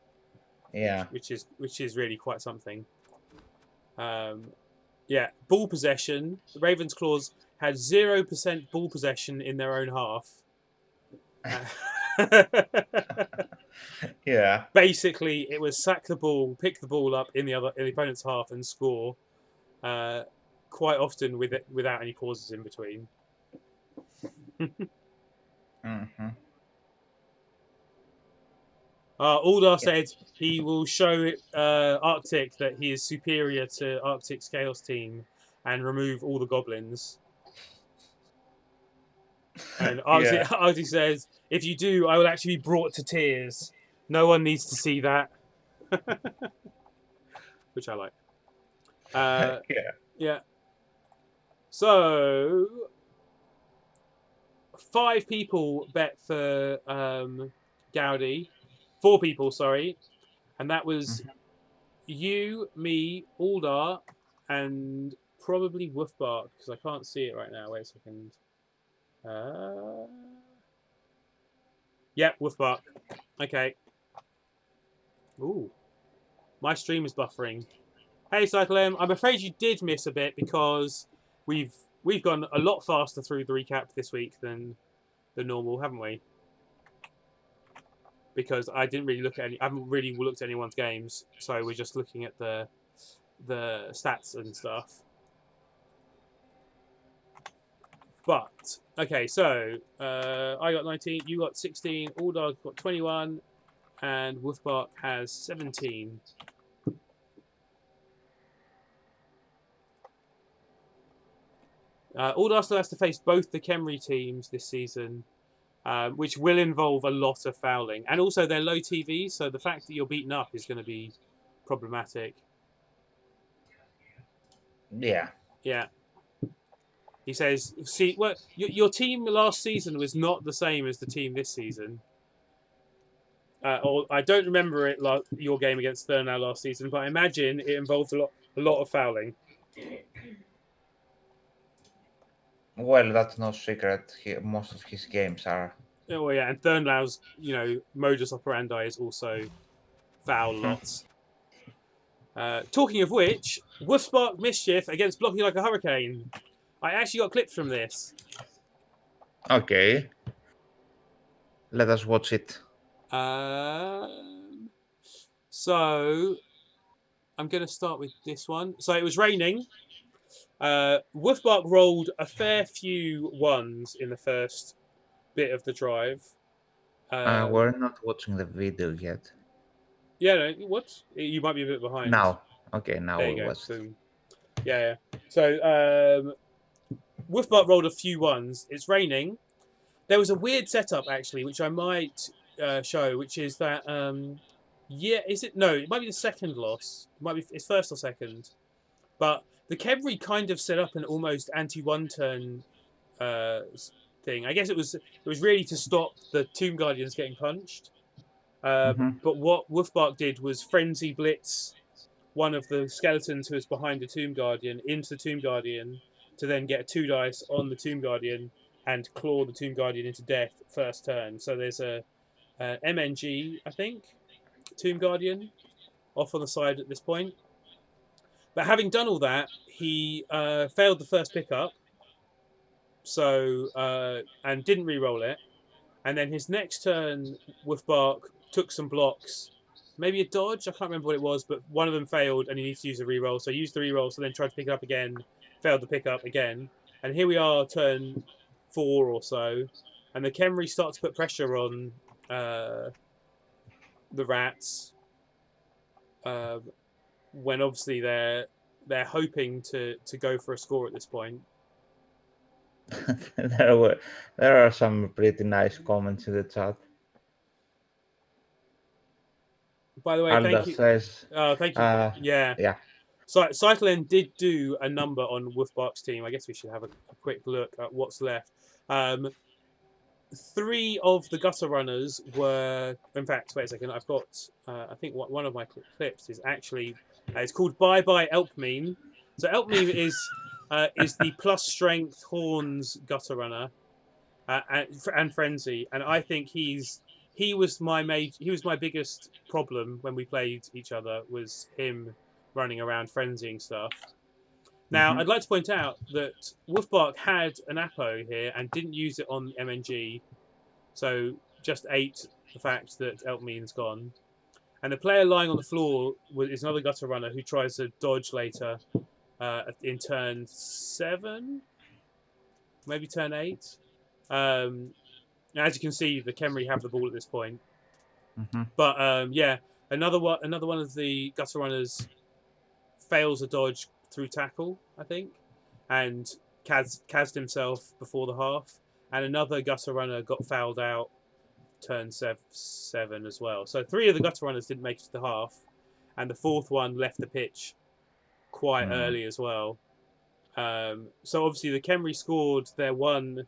Yeah. Which is really quite something. Ball possession. The Ravensclaws had 0% ball possession in their own half. Yeah. Basically, it was sack the ball, pick the ball up in the opponent's half, and score. Quite often without any pauses in between. Aldar said he will show Arctic that he is superior to Arctic's Chaos team and remove all the goblins. And Arctic says, if you do, I will actually be brought to tears. No one needs to see that. Which I like. Yeah. So 5 people bet for Gowdy. 4 people, sorry. And that was you, me, Aldar, and probably Wolfbark, because I can't see it right now. Wait a second. Wolfbark. Okay. Ooh. My stream is buffering. Hey, Cycle M, I'm afraid you did miss a bit because we've gone a lot faster through the recap this week than normal, haven't we? Because I haven't really looked at anyone's games, so we're just looking at the stats and stuff. But okay, so I got 19, you got 16, Aldar got 21, and Wolfbark has 17. Aldar still has to face both the Khemri teams this season, which will involve a lot of fouling. And also, they're low TV, so the fact that you're beaten up is going to be problematic. Yeah. Yeah. He says, "See, well, your team last season was not the same as the team this season. Or I don't remember it your game against Thurnau last season, but I imagine it involved a lot of fouling." Well, that's no secret. Most of his games are. Oh yeah, and Thurnau's modus operandi is also foul lots. Talking of which, Wolfspark mischief against blocking like a hurricane. I actually got clips from this. Okay. Let us watch it. So I'm going to start with this one. So it was raining. Wolfbark rolled a fair few ones in the first bit of the drive. We're not watching the video yet. Yeah, no, what? You might be a bit behind. Now. Okay, now there we you go. watched. Boom. Yeah. So Wolfbart rolled a few ones. It's raining. There was a weird setup actually, which I might show, which is that is it? No, it might be the second loss. It might be it's first or second. But the Khemri kind of set up an almost anti-one turn thing. I guess it was really to stop the Tomb Guardians getting punched. But what Wolfbark did was frenzy blitz one of the skeletons who was behind the Tomb Guardian into the Tomb Guardian to then get a 2 dice on the Tomb Guardian and claw the Tomb Guardian into death first turn. So there's a MNG, I think, Tomb Guardian off on the side at this point. But having done all that, he failed the first pickup, so and didn't re-roll it. And then his next turn, Wolfbark took some blocks, maybe a dodge. I can't remember what it was, but one of them failed, and he needs to use a re-roll. So he used the re-roll, so then tried to pick it up again, failed the pickup again. And here we are, turn 4 or so, and the Khemri start to put pressure on the rats. When obviously they're hoping to go for a score at this point. There are some pretty nice comments in the chat. By the way, Alda thank you. says, Thank you. Yeah. So Cyclen did do a number on Wolfbark's team. I guess we should have a quick look at what's left. 3 of the gutter runners were, in fact, wait a second. I've got, I think one of my clips is actually, it's called Bye Bye Elpmeme. So Elpmeme is the plus strength horns gutter runner and frenzy, and I think he was my biggest problem when we played each other, was him running around frenzying stuff. Now, I'd like to point out that Wolfbark had an Apo here and didn't use it on MNG, so just ate the fact that Elpmene's gone. And the player lying on the floor is another gutter runner who tries to dodge later in turn 7, maybe turn 8. As you can see, the Khemri have the ball at this point. But another one of the gutter runners fails a dodge through tackle, I think, and Kaz'd himself before the half. And another gutter runner got fouled out turn 7 as well. So 3 of the gutter runners didn't make it to the half, and the 4th one left the pitch quite early as well. So obviously the Khemri scored their 1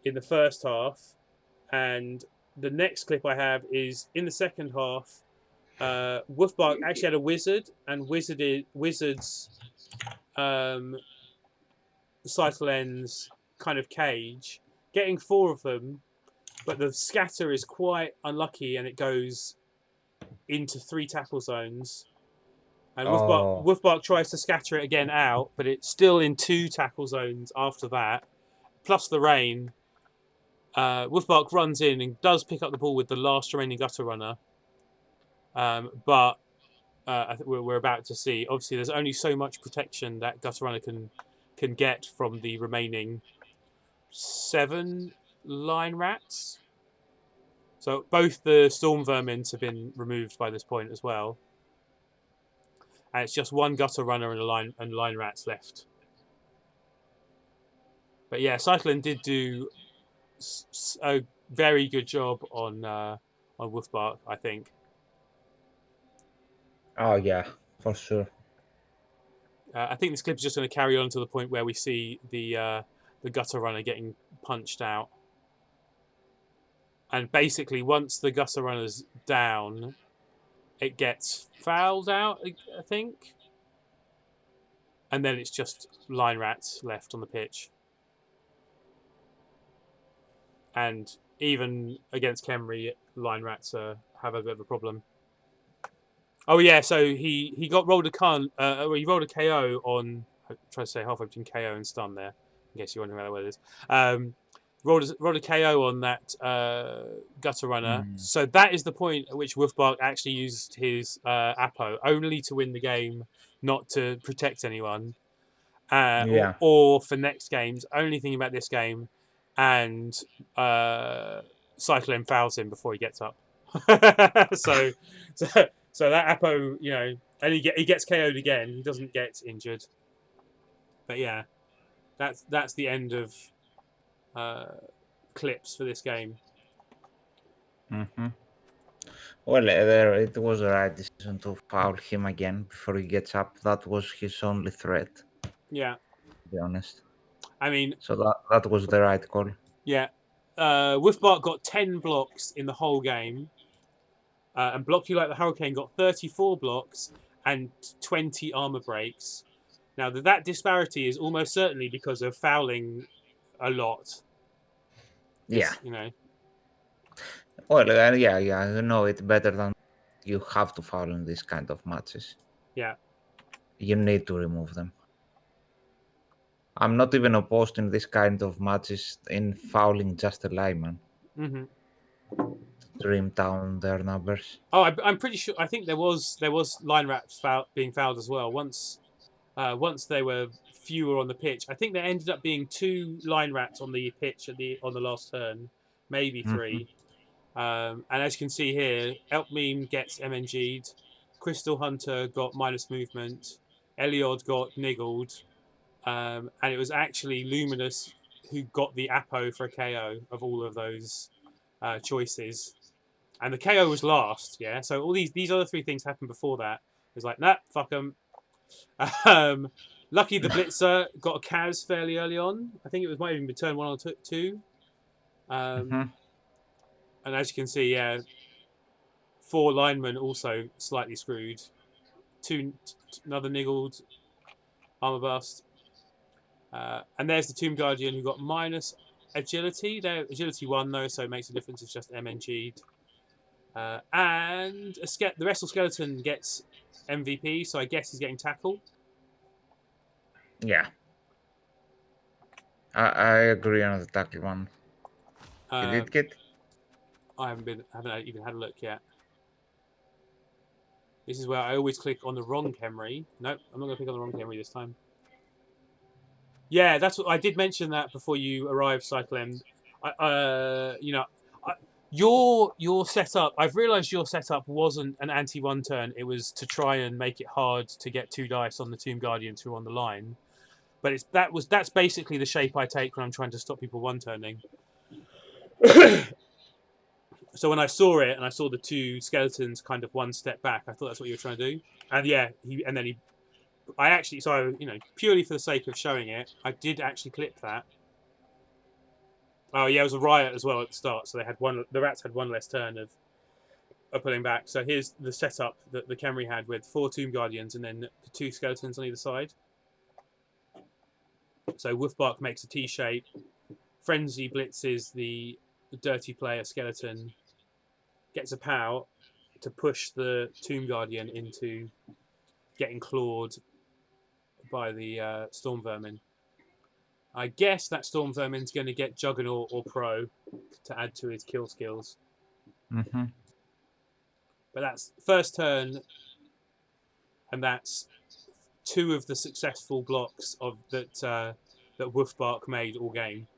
in the first half, and the next clip I have is in the second half. Wolfbark actually had a wizard, and wizards Cyclen's kind of cage, getting 4 of them, but the scatter is quite unlucky and it goes into 3 tackle zones. And Wolfbark tries to scatter it again out, but it's still in 2 tackle zones after that, plus the rain. Wolfbark runs in and does pick up the ball with the last remaining gutter runner. But I think we're about to see, obviously there's only so much protection that gutter runner can get from the remaining 7 line rats. So both the storm vermins have been removed by this point as well. And it's just 1 gutter runner and line rats left. But yeah, Cyclen did do a very good job on Wolfbark, I think. Oh yeah, for sure. I think this clip is just going to carry on to the point where we see the gutter runner getting punched out. And basically, once the gutter runner's down, it gets fouled out, I think. And then it's just line rats left on the pitch. And even against Khemri, line rats have a bit of a problem. Oh yeah, so he got rolled a he rolled a KO on. I'm trying to say halfway between KO and stun there. In case you're wondering what it is. Rolled a KO on that gutter runner. So that is the point at which Wolfbark actually used his Apo, only to win the game, not to protect anyone. Or for next games, only thinking about this game, and Cyclen fouls him before he gets up. So that Apo, and he gets KO'd again. He doesn't get injured. But yeah. that's the end of clips for this game. Mm-hmm. Well, there it was the right decision to foul him again before he gets up. That was his only threat, to Yeah, be honest. I mean, So that was the right call. yeah. Wolfbark got 10 blocks in the whole game, and Block You Like the Hurricane got 34 blocks and 20 armor breaks. Now that disparity is almost certainly because of fouling a lot. Yeah. You know. Well, yeah, you know it better than you have to foul in these kind of matches. Yeah. You need to remove them. I'm not even opposed in this kind of matches in fouling just a lineman. Mm-hmm. Trim down their numbers. Oh, I'm pretty sure. I think there was line rats being fouled as well. Once they were fewer on the pitch, I think there ended up being 2 line rats on the pitch on the last turn, maybe 3. And as you can see here, Elkmeme gets MNG'd, Crystal Hunter got minus movement, Eliod got niggled, and it was actually Luminous who got the Apo for a KO of all of those choices. And the KO was last, yeah. So all these other 3 things happened before that. It was like, nah, fuck them. Lucky the Blitzer got a Kaz fairly early on. I think it might even be turn 1 or 2. And as you can see, yeah, 4 linemen also slightly screwed. 2 another niggled armor bust. And there's the Tomb Guardian who got minus agility. Their agility 1 though, so it makes a difference. It's just MNG'd. And the Wrestle Skeleton gets MVP, so I guess he's getting tackle. Yeah. I agree on the tackle one. He did get. I haven't even had a look yet. This is where I always click on the wrong Camry. Nope, I'm not going to click on the wrong Camry this time. Yeah, that's what I did mention that before you arrived, Cycle M. Your setup. I've realised your setup wasn't an anti-1 turn. It was to try and make it hard to get 2 dice on the Tomb Guardians who are on the line. But that's basically the shape I take when I'm trying to stop people 1 turning. So when I saw it and I saw the 2 skeletons kind of 1 step back, I thought that's what you were trying to do. And yeah, purely for the sake of showing it, I did actually clip that. Oh yeah, it was a riot as well at the start. So the rats had 1 less turn of pulling back. So here's the setup that the Camry had with 4 Tomb Guardians and then the 2 skeletons on either side. So Wolfbark makes a T shape. Frenzy blitzes the dirty player skeleton. Gets a POW to push the Tomb Guardian into getting clawed by the Storm Vermin. I guess that Storm Vermin's going to get Juggernaut or Pro to add to his kill skills. Mm-hmm. But that's first turn, and that's 2 of the successful blocks that Wolfbark made all game.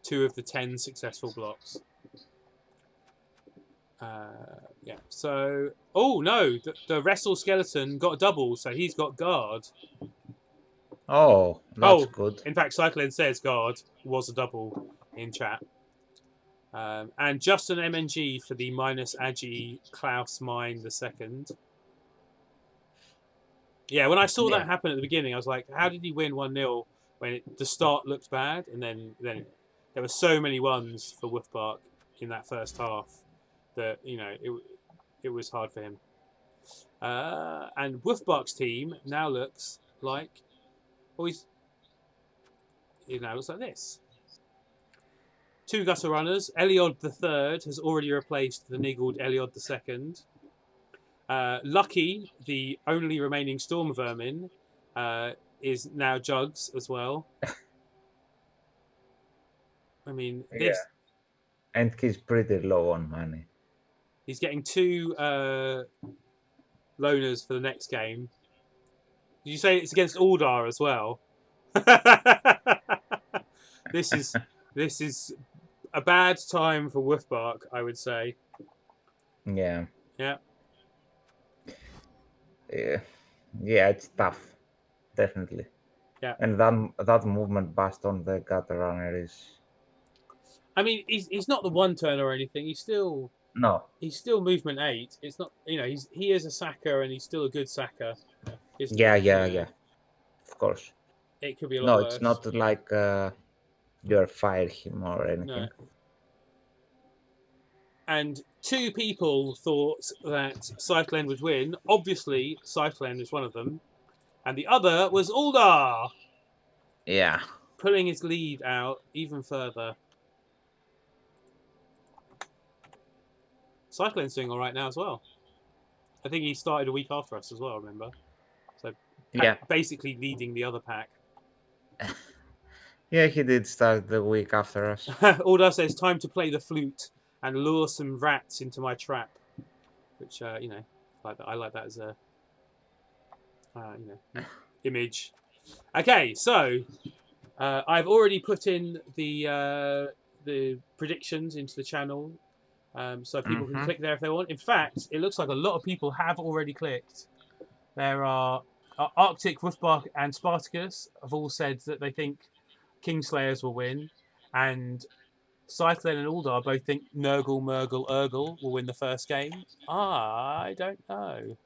Two of the 10 successful blocks. Yeah. So, oh no, the Wrestle Skeleton got a double, so he's got guard. Oh, that's good. In fact, Cyclone says guard was a double in chat. And just an MNG for the minus Agi Klaus Mine the second. Yeah, when I saw that happen at the beginning, I was like, how did he win 1-0 when the start looked bad? And then there were so many 1s for Wolfbark in that first half that, it was hard for him. And Wolfbark's team now looks like... it now looks like this. 2 gutter runners. Eliod the third has already replaced the niggled Eliod the second. Lucky, the only remaining Storm Vermin, is now Jugs as well. I mean, this... Yeah. And he's pretty low on money. He's getting 2 loaners for the next game. Did you say it's against Aldar as well? This is a bad time for Wolfbark, I would say. Yeah. Yeah. Yeah, it's tough, definitely. Yeah. And that movement bust on the gutter runner is I mean, he's not the one turner or anything. He's still no. movement 8. It's not, he is a sacker and he's still a good sacker, isn't Yeah, he? yeah, yeah. Of course. It could be a lot No, it's worse. not like you're fire him or No. anything. And 2 people thought that Cyclen would win. Obviously, Cyclen is one of them. And the other was Uldar, Yeah. pulling his lead out even further. Cyclen's doing all right now as well. I think he started a week after us as well, remember? So Yeah. basically leading the other pack. Yeah, he did start the week after us. Uldar says, time to play the flute and lure some rats into my trap. Which, like that. I like that as a, image. Okay, so I've already put in the predictions into the channel, so people can click there if they want. In fact, it looks like a lot of people have already clicked. There are Arctic, Wolfbach, and Spartacus have all said that they think Kingslayers will win, and Cyclen and Uldar both think Nurgle, Murgle, Urgle will win the first game. I don't know.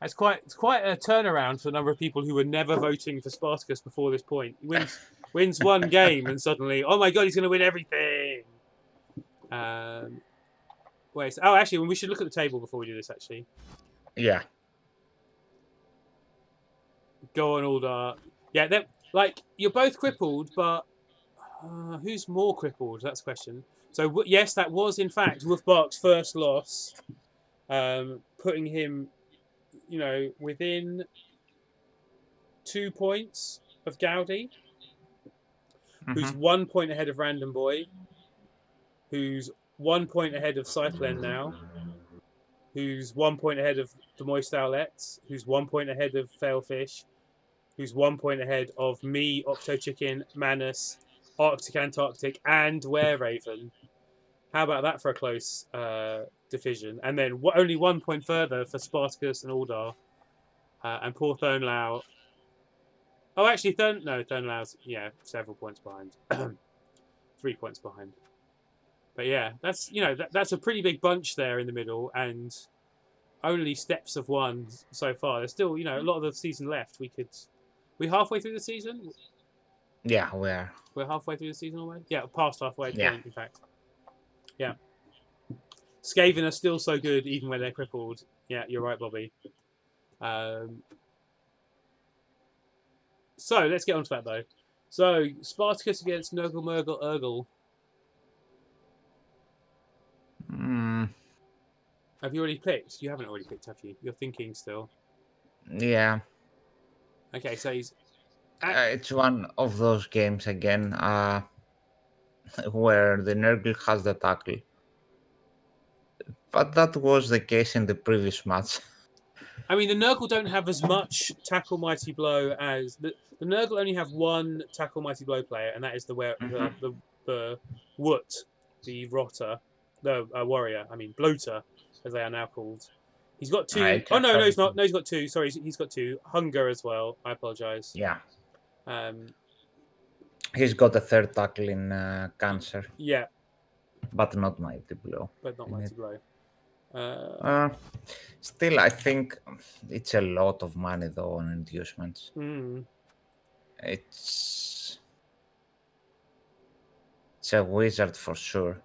It's quite a turnaround for the number of people who were never voting for Spartacus before this point. He wins one game and suddenly, oh my god, he's going to win everything. Wait. Oh, actually, we should look at the table before we do this. Actually, Yeah. go on, Uldar. Yeah, you're both crippled, but who's more crippled? That's the question. So yes, that was in fact Wolfbach's first loss, putting him, within 2 points of Gowdy, who's 1 point ahead of Random Boy, who's 1 point ahead of Cyclen now, who's 1 point ahead of the Moist Owlets, who's 1 point ahead of Failfish, who's 1 point ahead of me, Octo Chicken, Manus, Arctic Antarctic, and Wereraven. How about that for a close division? And then only 1 point further for Spartacus and Uldar, and poor Thurnlau. Oh, actually, Thurnlau's several points behind, 3 points behind. But yeah, that's that's a pretty big bunch there in the middle, and only steps of one so far. There's still a lot of the season left. We're halfway through the season. Yeah, we're halfway through the season already. Yeah, past halfway point, Yeah. in fact. Yeah. Skaven are still so good even when they're crippled. Yeah, you're right, Bobby. So let's get on to that though. So Spartacus against Nurgle, Murgle, Urgle. Have you already picked? You haven't already picked, have you? You're thinking still. Yeah. Okay, so he's. It's one of those games again where the Nurgle has the tackle. But that was the case in the previous match. I mean, the Nurgle don't have as much tackle mighty blow as the Nurgle only have one tackle mighty blow player, and that is the Woot, the Rotter, the warrior. I mean, Bloater, as they are now called. He's got 2. Oh no, he's not. No, he's got 2. Sorry, he's got 2. Hunger as well. I apologise. Yeah. Um, He's got a third tackle in Cancer. Yeah. But not mighty blow. But not mighty blow. Still, I think it's a lot of money though on inducements. It's a wizard for sure.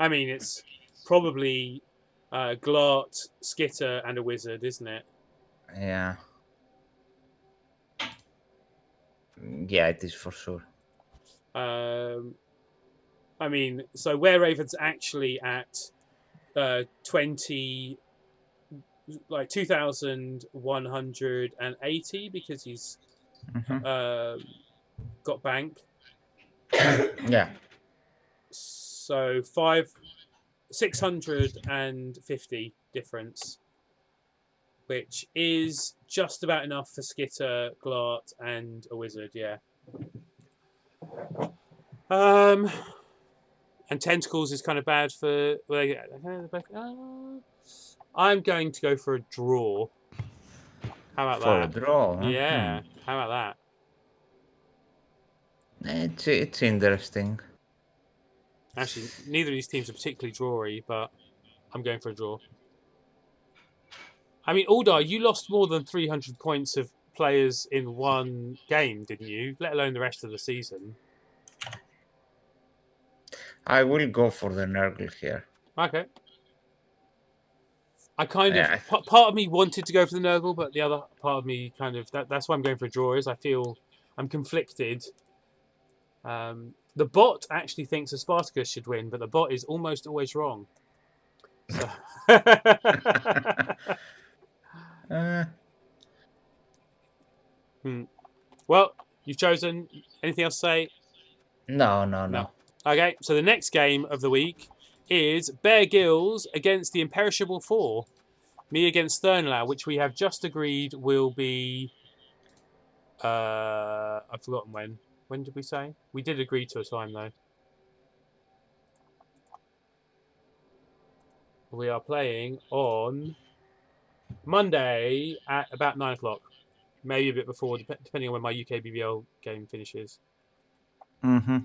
I mean, it's probably Glart, Skitter, and a wizard, isn't it? Yeah. Yeah, it is for sure. I mean, so Wereraven's actually at 2,180 because he's got bank. Yeah. So 650 difference, which is just about enough for Skitter, Glart, and a wizard. Yeah. And Tentacles is kind of bad for. I'm going to go for a draw. How about For a that? draw, huh? Yeah. How about It's interesting. that? Actually, neither of these teams are particularly drawy, but I'm going for a draw. I mean, Aldar, you lost more than 300 points of players in one game, didn't you? Let alone the rest of the season. I will go for the Nurgle here. Okay. I kind of Yeah, part of me wanted to go for the Nurgle, but the other part of me kind of that's why I'm going for a draw. Is I feel I'm conflicted. The bot actually thinks a Spartacus should win, but the bot is almost always wrong. So, uh, well, you've chosen. Anything else to say? no. Okay, so the next game of the week is Bear Gills against the Imperishable Four. Me against Thurnlau, which we have just agreed will be. I've forgotten when. When did we say? We did agree to a time though. We are playing on Monday at about 9 o'clock. Maybe a bit before, depending on when my UK BBL game finishes. Mm-hmm.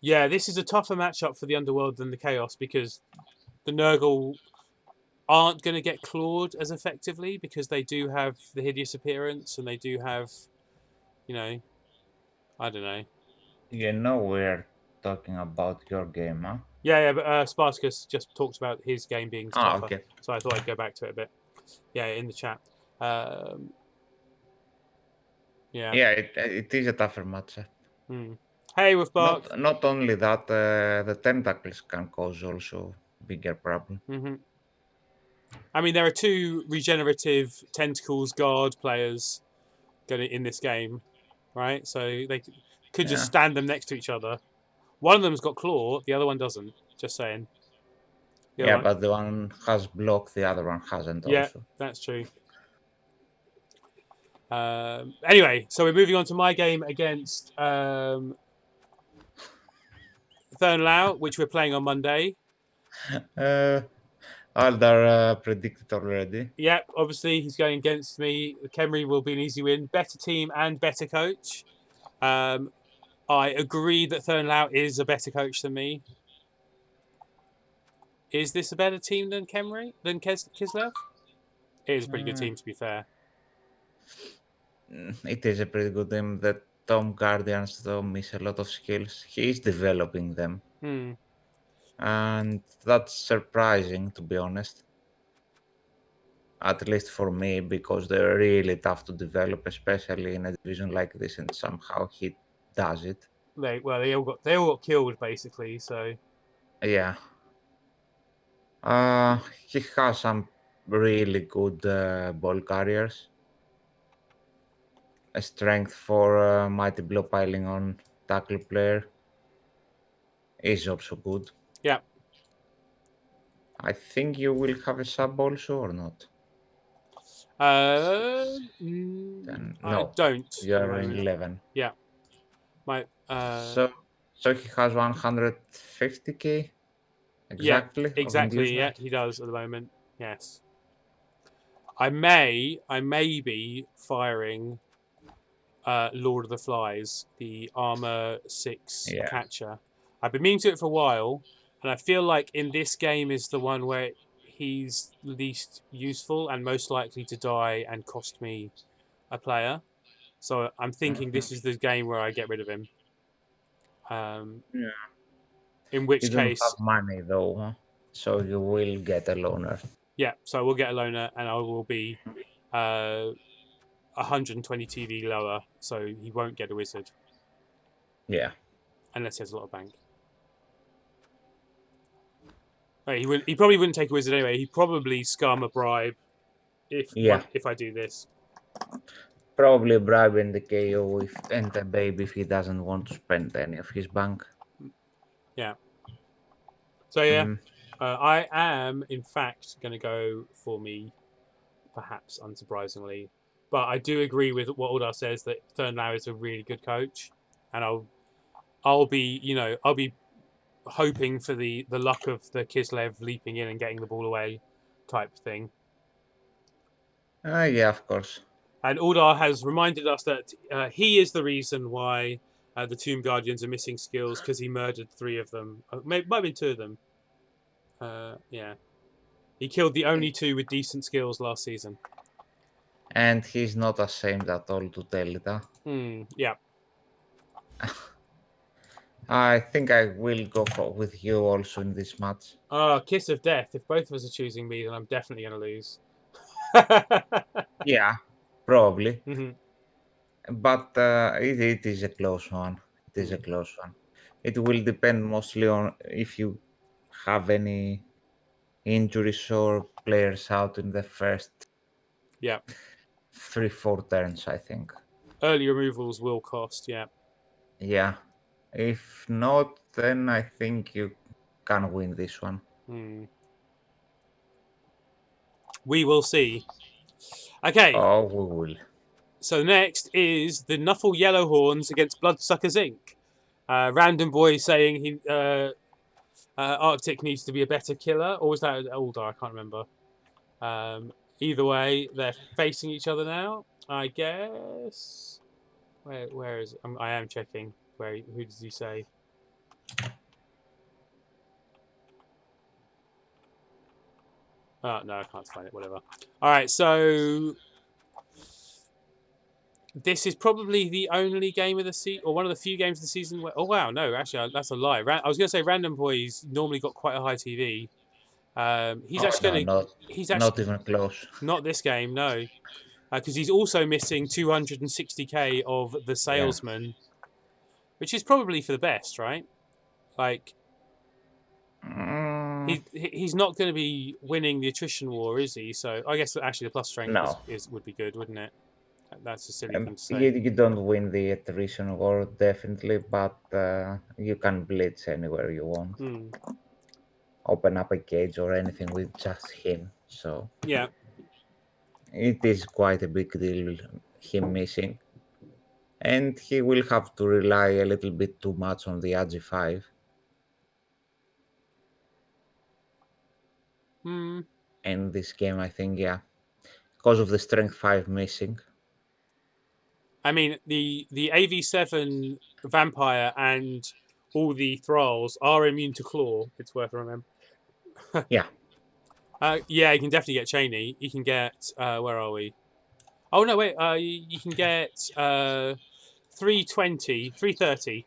Yeah, this is a tougher matchup for the Underworld than the Chaos because the Nurgle aren't going to get clawed as effectively because they do have the hideous appearance and they do have, I don't know. You know we're talking about your game, huh? Yeah, but Spartacus just talked about his game being tougher, Okay. so I thought I'd go back to it a bit. Yeah, in the chat. Yeah. Yeah, it is a tougher matchup. Hey, with Bark. Not only that, the tentacles can cause also bigger problem. I mean, there are two regenerative tentacles guard players going in this game, right? So they could just stand them next to each other. One of them's got claw, the other one doesn't. Just saying. Yeah, but the one has block, the other one hasn't Yeah, also. that's true. Anyway, so we're moving on to my game against Thurnlau, which we're playing on Monday. Aldar predicted already. Yeah, obviously he's going against me. Kemri will be an easy win. Better team and better coach. I agree that Thurnlau is a better coach than me. Is this a better team than Kemri? Than Kislev? It is a pretty good team, to be fair. It is a pretty good team. The Tom Guardians, though, miss a lot of skills. He is developing them. And that's surprising, to be honest. At least for me, because they're really tough to develop, especially in a division like this, and somehow he does it. They all got killed basically. So yeah, he has some really good ball carriers. A strength for mighty blow piling on tackle player is also good. Yeah. I think you will have a sub also or not. No. I don't. You're in 11. Yeah. So he has 150k exactly. Yeah, exactly. Yeah, he does at the moment. Yes. I may be firing Lord of the Flies, the armor 6 catcher. I've been meaning to do it for a while, and I feel like in this game is the one where he's least useful and most likely to die and cost me a player. So I'm thinking this is the game where I get rid of him. In which case, don't have money though, huh? So you will get a loner. Yeah, so I will get a loner, and I will be 120 TV lower, so he won't get a wizard. Yeah. Unless he has a lot of bank. Right, he probably wouldn't take a wizard anyway. He'd probably scum a bribe if I do this. Probably bribing the KO and the baby if he doesn't want to spend any of his bank. Yeah. So yeah, I am in fact going to go for me, perhaps unsurprisingly. But I do agree with what Aldar says that Thurnlau is a really good coach, and I'll be hoping for the luck of the Kislev leaping in and getting the ball away type thing. Yeah, of course. And Aldar has reminded us that he is the reason why the Tomb Guardians are missing skills, because he murdered 3 of them. Might have been 2 of them. Yeah. He killed the only 2 with decent skills last season. And he's not ashamed at all to tell it, huh? Yeah. I think I will go with you also in this match. Kiss of death. If both of us are choosing me, then I'm definitely going to lose. Yeah, probably. Mm-hmm. But it is a close one. It is a close one. It will depend mostly on if you have any injuries or players out in the first 3-4 turns, I think. Early removals will cost, yeah. Yeah. If not, then I think you can win this one. We will see. Okay. Oh, we will. So next is the Nuffle Yellowhorns against Bloodsuckers Inc. Random Boy saying Arctic needs to be a better killer, or was that older? I can't remember. Either way, they're facing each other now, I guess. Where is it? I am checking. Who does he say? Oh, no, I can't find it. Whatever. All right, so this is probably the only game of the season, or one of the few games of the season where... Oh, wow, no, actually, that's a lie. I was going to say Random Boy's normally got quite a high TV. He's actually going to... He's actually not even close. Not this game, no. Because he's also missing 260k of the salesman, which is probably for the best, right? Like, he's not going to be winning the attrition war, is he? So I guess actually the plus strength would be good, wouldn't it? That's a silly thing to say. You don't win the attrition war, definitely, but you can blitz anywhere you want. Open up a cage or anything with just him. So yeah, it is quite a big deal, him missing. And he will have to rely a little bit too much on the Agi 5. In this game, I think, because of the strength 5 missing. I mean, the AV7 vampire and all the thralls are immune to claw. It's worth remembering. Yeah. Yeah, you can definitely get Cheney. You can get where are we? Oh no, wait. You can get 320, 330.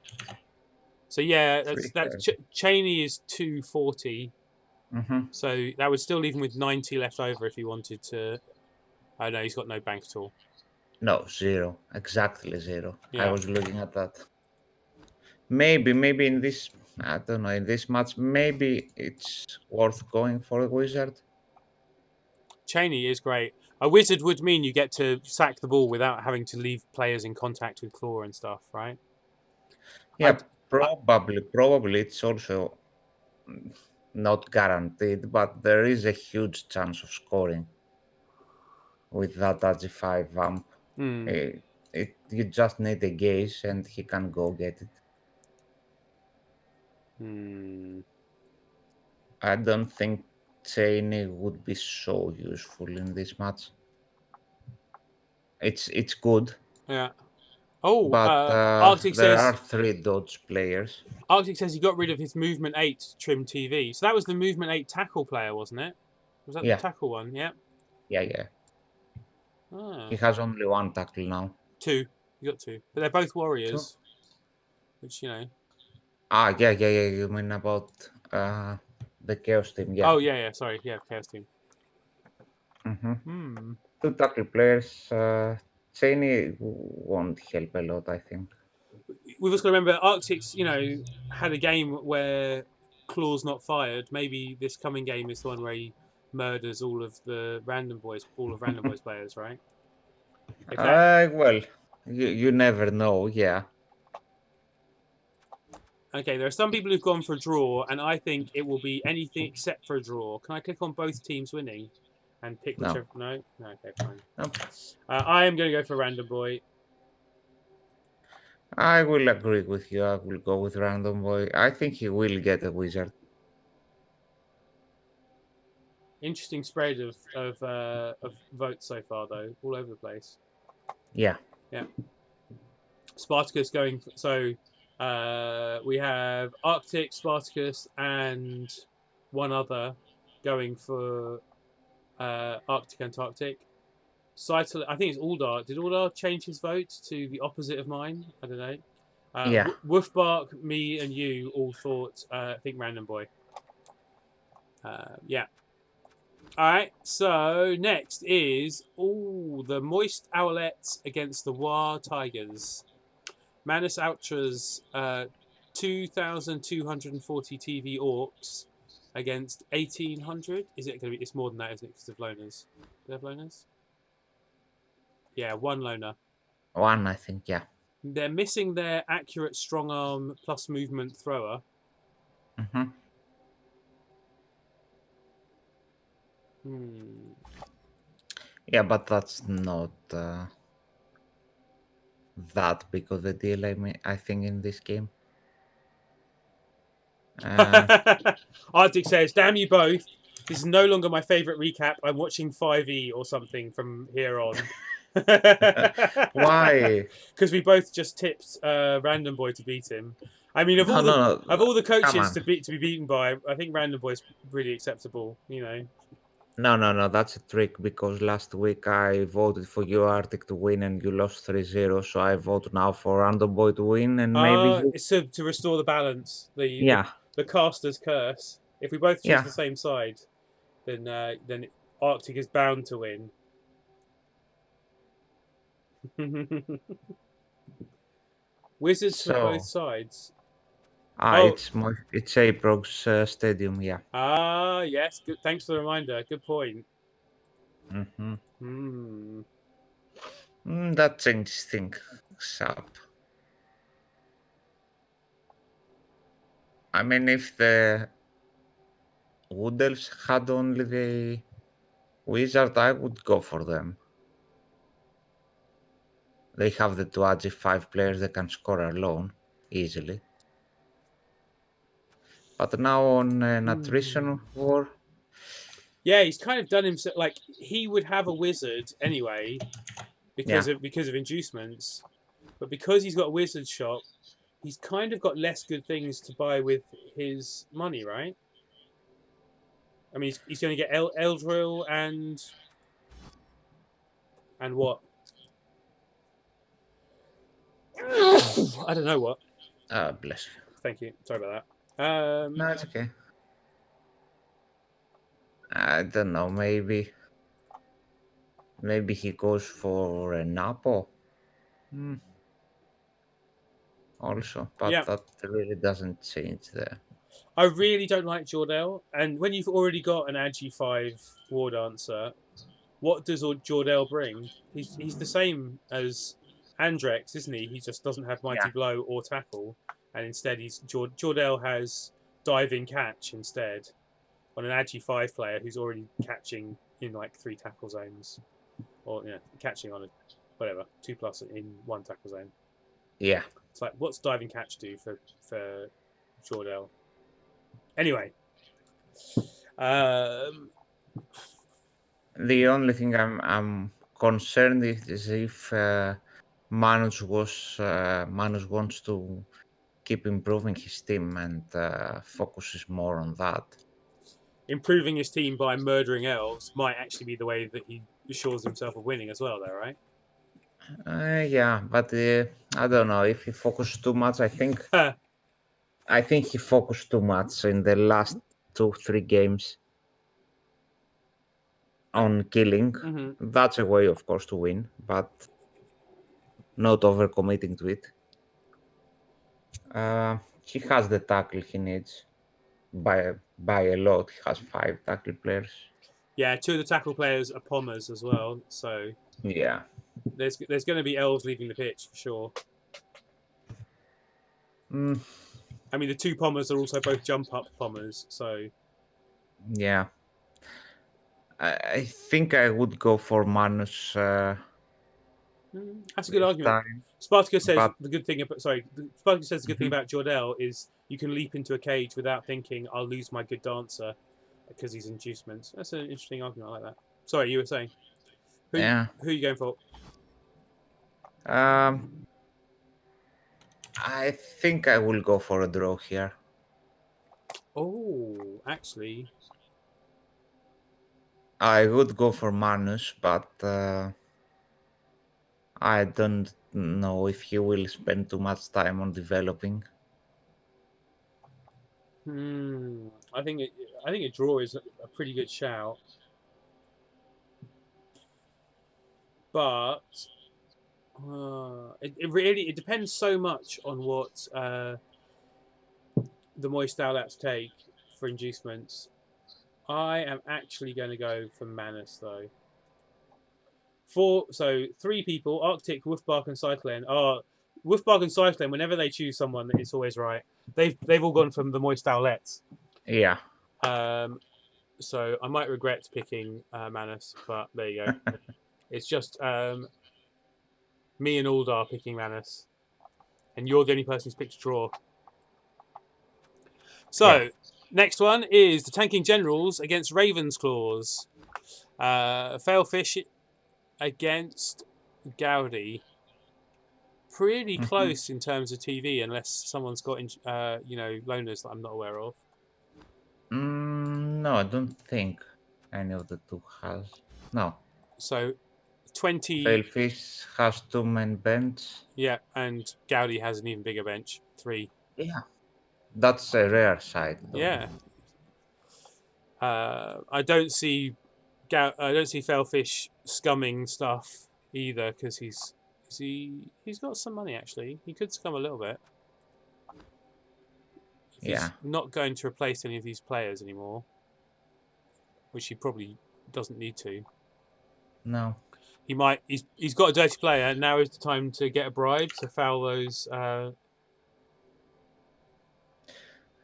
So yeah, that's Cheney is 240. So that would still leave him with 90 left over if he wanted to. Oh no, he's got no bank at all. No, 0. Exactly 0. Yeah. I was looking at that. Maybe in this, I don't know, in this match, maybe it's worth going for a wizard. Cheney is great. A wizard would mean you get to sack the ball without having to leave players in contact with claw and stuff, right? Yeah, probably it's also not guaranteed, but there is a huge chance of scoring with that Agi 5 vamp. You just need a gaze and he can go get it. I don't think Cheney would be so useful in this match. It's good. Yeah. Oh, but Arctic there says are 3 dodge players. Arctic says he got rid of his Movement 8 trim TV. So that was the Movement 8 tackle player, wasn't it? Was that the tackle one? Yeah. Yeah. He has only 1 tackle now. 2. You got 2. But they're both warriors. 2? Which, you know. Yeah. You mean about the Chaos team, yeah. Oh, yeah. Sorry, yeah, Chaos team. 2 tackle players. Cheney won't help a lot, I think. We've also got to remember Arctic's, had a game where claw's not fired. Maybe this coming game is the one where he murders all of Random Boys players, right? Well, you never know, yeah. Okay, there are some people who've gone for a draw, and I think it will be anything except for a draw. Can I click on both teams winning and pick whichever? No? Okay, fine. No. I am going to go for Random Boy. I will agree with you. I will go with Random Boy. I think he will get a wizard. Interesting spread of votes so far, though, all over the place. Yeah. Spartacus going. We have Arctic, Spartacus, and one other going for Arctic, Antarctic. Saitel, I think it's Aldar. Did Aldar change his vote to the opposite of mine? I don't know. Yeah. Wolfbark, me, and you all thought, I think Random Boy. Yeah. All right. So next is the Moist Owlets against the War Tigers. Manus Ultra's 2,240 TV Orcs against 1,800. Is it going to be? It's more than that, isn't it? Because of loners. Do they have loners? Yeah, one loner. One, I think. Yeah. They're missing their accurate strong arm plus movement thrower. Mm-hmm. Yeah, but that's not that big of a deal. I think in this game. Arctic says, "Damn you both! This is no longer my favorite recap. I'm watching 5e or something from here on." Why? Because we both just tipped Random Boy to beat him. I mean, of all the coaches to be beaten by, I think Random Boy's really acceptable. You know. No, that's a trick because last week I voted for you, Arctic, to win and you lost 3-0. So I vote now for Random Boy to win and maybe you... It's to restore the balance. The caster's curse. If we both choose the same side, then Arctic is bound to win. Wizards for both sides. It's Aprog's stadium, yeah. Yes. Good. Thanks for the reminder. Good point. That changes things up. I mean, if the Wood Elves had only the Wizard, I would go for them. They have the two Agi 5 players that can score alone easily. But now on an attrition war. Yeah, he's kind of done himself. Like he would have a wizard anyway, because of inducements, but because he's got a wizard shop, he's kind of got less good things to buy with his money, right? I mean, he's going to get Eldril and what? I don't know what. Bless you. Thank you. Sorry about that. No, it's okay. I don't know. Maybe he goes for an apple. Also, but that really doesn't change there. I really don't like Jordell, and when you've already got an Agi 5 War Dancer, what does Jordell bring? He's the same as Andrex, isn't he? He just doesn't have Mighty Blow or Tackle, and instead Jordell has Diving Catch instead on an Agi 5 player who's already catching in like 3 tackle zones, or catching on 2+ in 1 tackle zone. Yeah, it's like, what's Diving Catch do for Jordell? Anyway, the only thing I'm concerned is if Manus wants to keep improving his team and focuses more on that. Improving his team by murdering elves might actually be the way that he assures himself of winning as well, though, right? Yeah, but I don't know if he focused too much. I think he focused too much in the last 2-3 games on killing. That's a way, of course, to win, but not overcommitting to it. He has the tackle he needs by a lot. He has 5 tackle players. Yeah, 2 of the tackle players are Pommers as well, so yeah, there's going to be elves leaving the pitch for sure. I mean, the 2 Pommers are also both jump up Pommers, so yeah. I think I would go for Manus. That's a good argument. Spartacus says the good thing about Spartacus says the good thing about Jordell is you can leap into a cage without thinking I'll lose my good dancer because he's inducements. That's an interesting argument. I like that. Sorry, you were saying. Who are you going for? Um, I think I will go for a draw here. Oh, actually, I would go for Manus, but I don't know if he will spend too much time on developing. I think a draw is a pretty good shout, but it depends so much on what the moist owlets take for inducements. I am actually going to go for Manus though. Three people: Arctic, Wolfbark, and Cyclone. Wolfbark and Cyclone. Whenever they choose someone, it's always right. They've all gone from the moist owlets. Yeah. So I might regret picking Manus, but there you go. It's just me and Uldar picking Manus, and you're the only person who's picked a draw. So next one is the Tanking Generals against Raven's Claws. Failfish against Gaudi. Pretty close in terms of TV, unless someone's got loners that I'm not aware of. No, I don't think any of the two has. No. So 20. Failfish has 2 main bench. Yeah, and Gaudi has an even bigger bench, 3. Yeah. That's a rare sight, though. Yeah. I don't see Failfish scumming stuff either, because he's got some money actually. He could scum a little bit. He's not going to replace any of these players anymore, which he probably doesn't need to. No. He might. He's got a dirty player. Now is the time to get a bribe to foul those.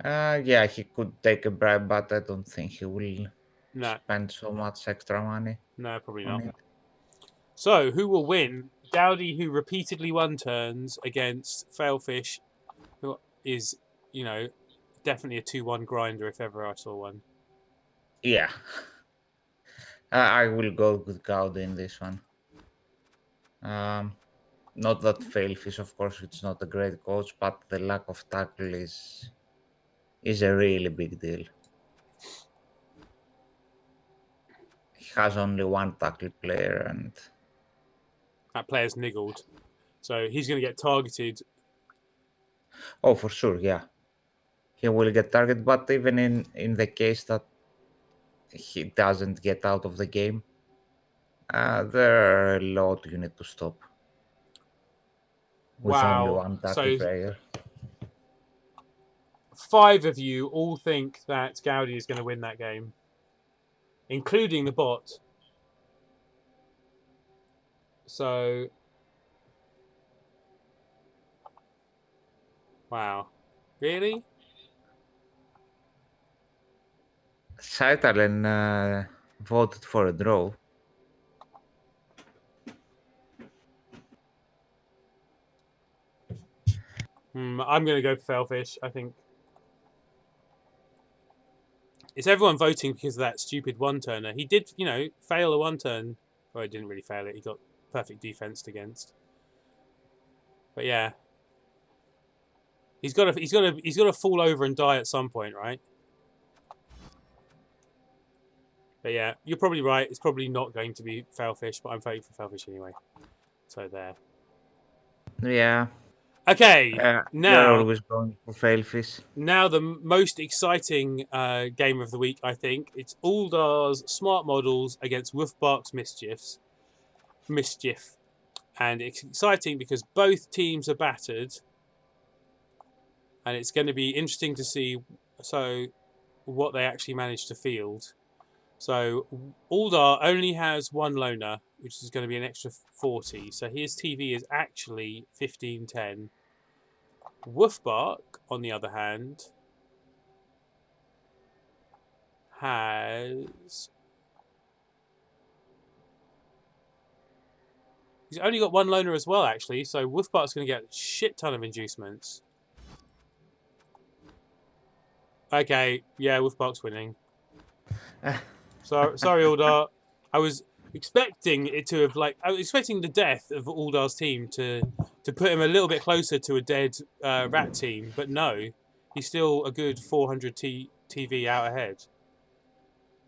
Yeah, he could take a bribe, but I don't think he will No. spend so much extra money. No, probably not. So, who will win? Gaudi, who repeatedly won turns against Failfish, who is, definitely a 2-1 grinder if ever I saw one. Yeah. I will go with Gaudi in this one. Not that Failfish, of course, it's not a great coach, but the lack of tackle is a really big deal. He has only one tackle player, and that player's niggled, so he's going to get targeted. Oh, for sure, yeah, he will get targeted. But even in the case that he doesn't get out of the game, there are a lot you need to stop with only one tackle player. 5 of you all think that Gaudi is going to win that game, including the bot. So, wow, really? Saitalen voted for a draw. I'm going to go for Failfish. I think it's everyone voting because of that stupid one-turner. He did, fail a one-turn. Well, he didn't really fail it. He got perfect defensed against. But yeah, he's got to fall over and die at some point, right? But yeah, you're probably right. It's probably not going to be Failfish, but I'm voting for Failfish anyway. So there. Yeah. Okay. Now you're always going for Failfish. Now the most exciting game of the week, I think. It's Uldar's Smart Models against Wolfbark's Mischief. And it's exciting because both teams are battered. And it's going to be interesting to see what they actually manage to field. So Uldar only has one loner, which is going to be an extra 40. So his TV is actually 1510. Wolfbark, on the other hand, has... He's only got one loner as well, actually. So Wolfbark's going to get a shit ton of inducements. Okay, yeah, Wolfbark's winning. Sorry, Uldar. expecting it to have I was expecting the death of Uldar's team to put him a little bit closer to a dead rat team, but no, he's still a good 400 TV out ahead.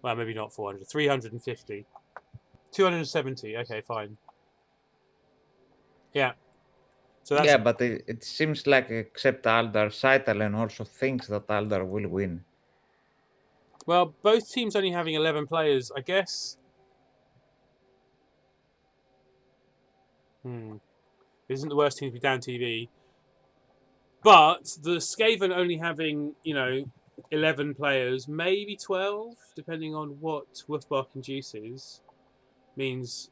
Well, maybe not 400, 350, 270. Okay, fine. Yeah. So that's Yeah, but it seems like except Aldar, Saitalen also thinks that Aldar will win. well, both teams only having 11 players, I guess. It isn't the worst team to be down TV. But the Skaven only having, 11 players, maybe 12, depending on what Wolfbark induces, means,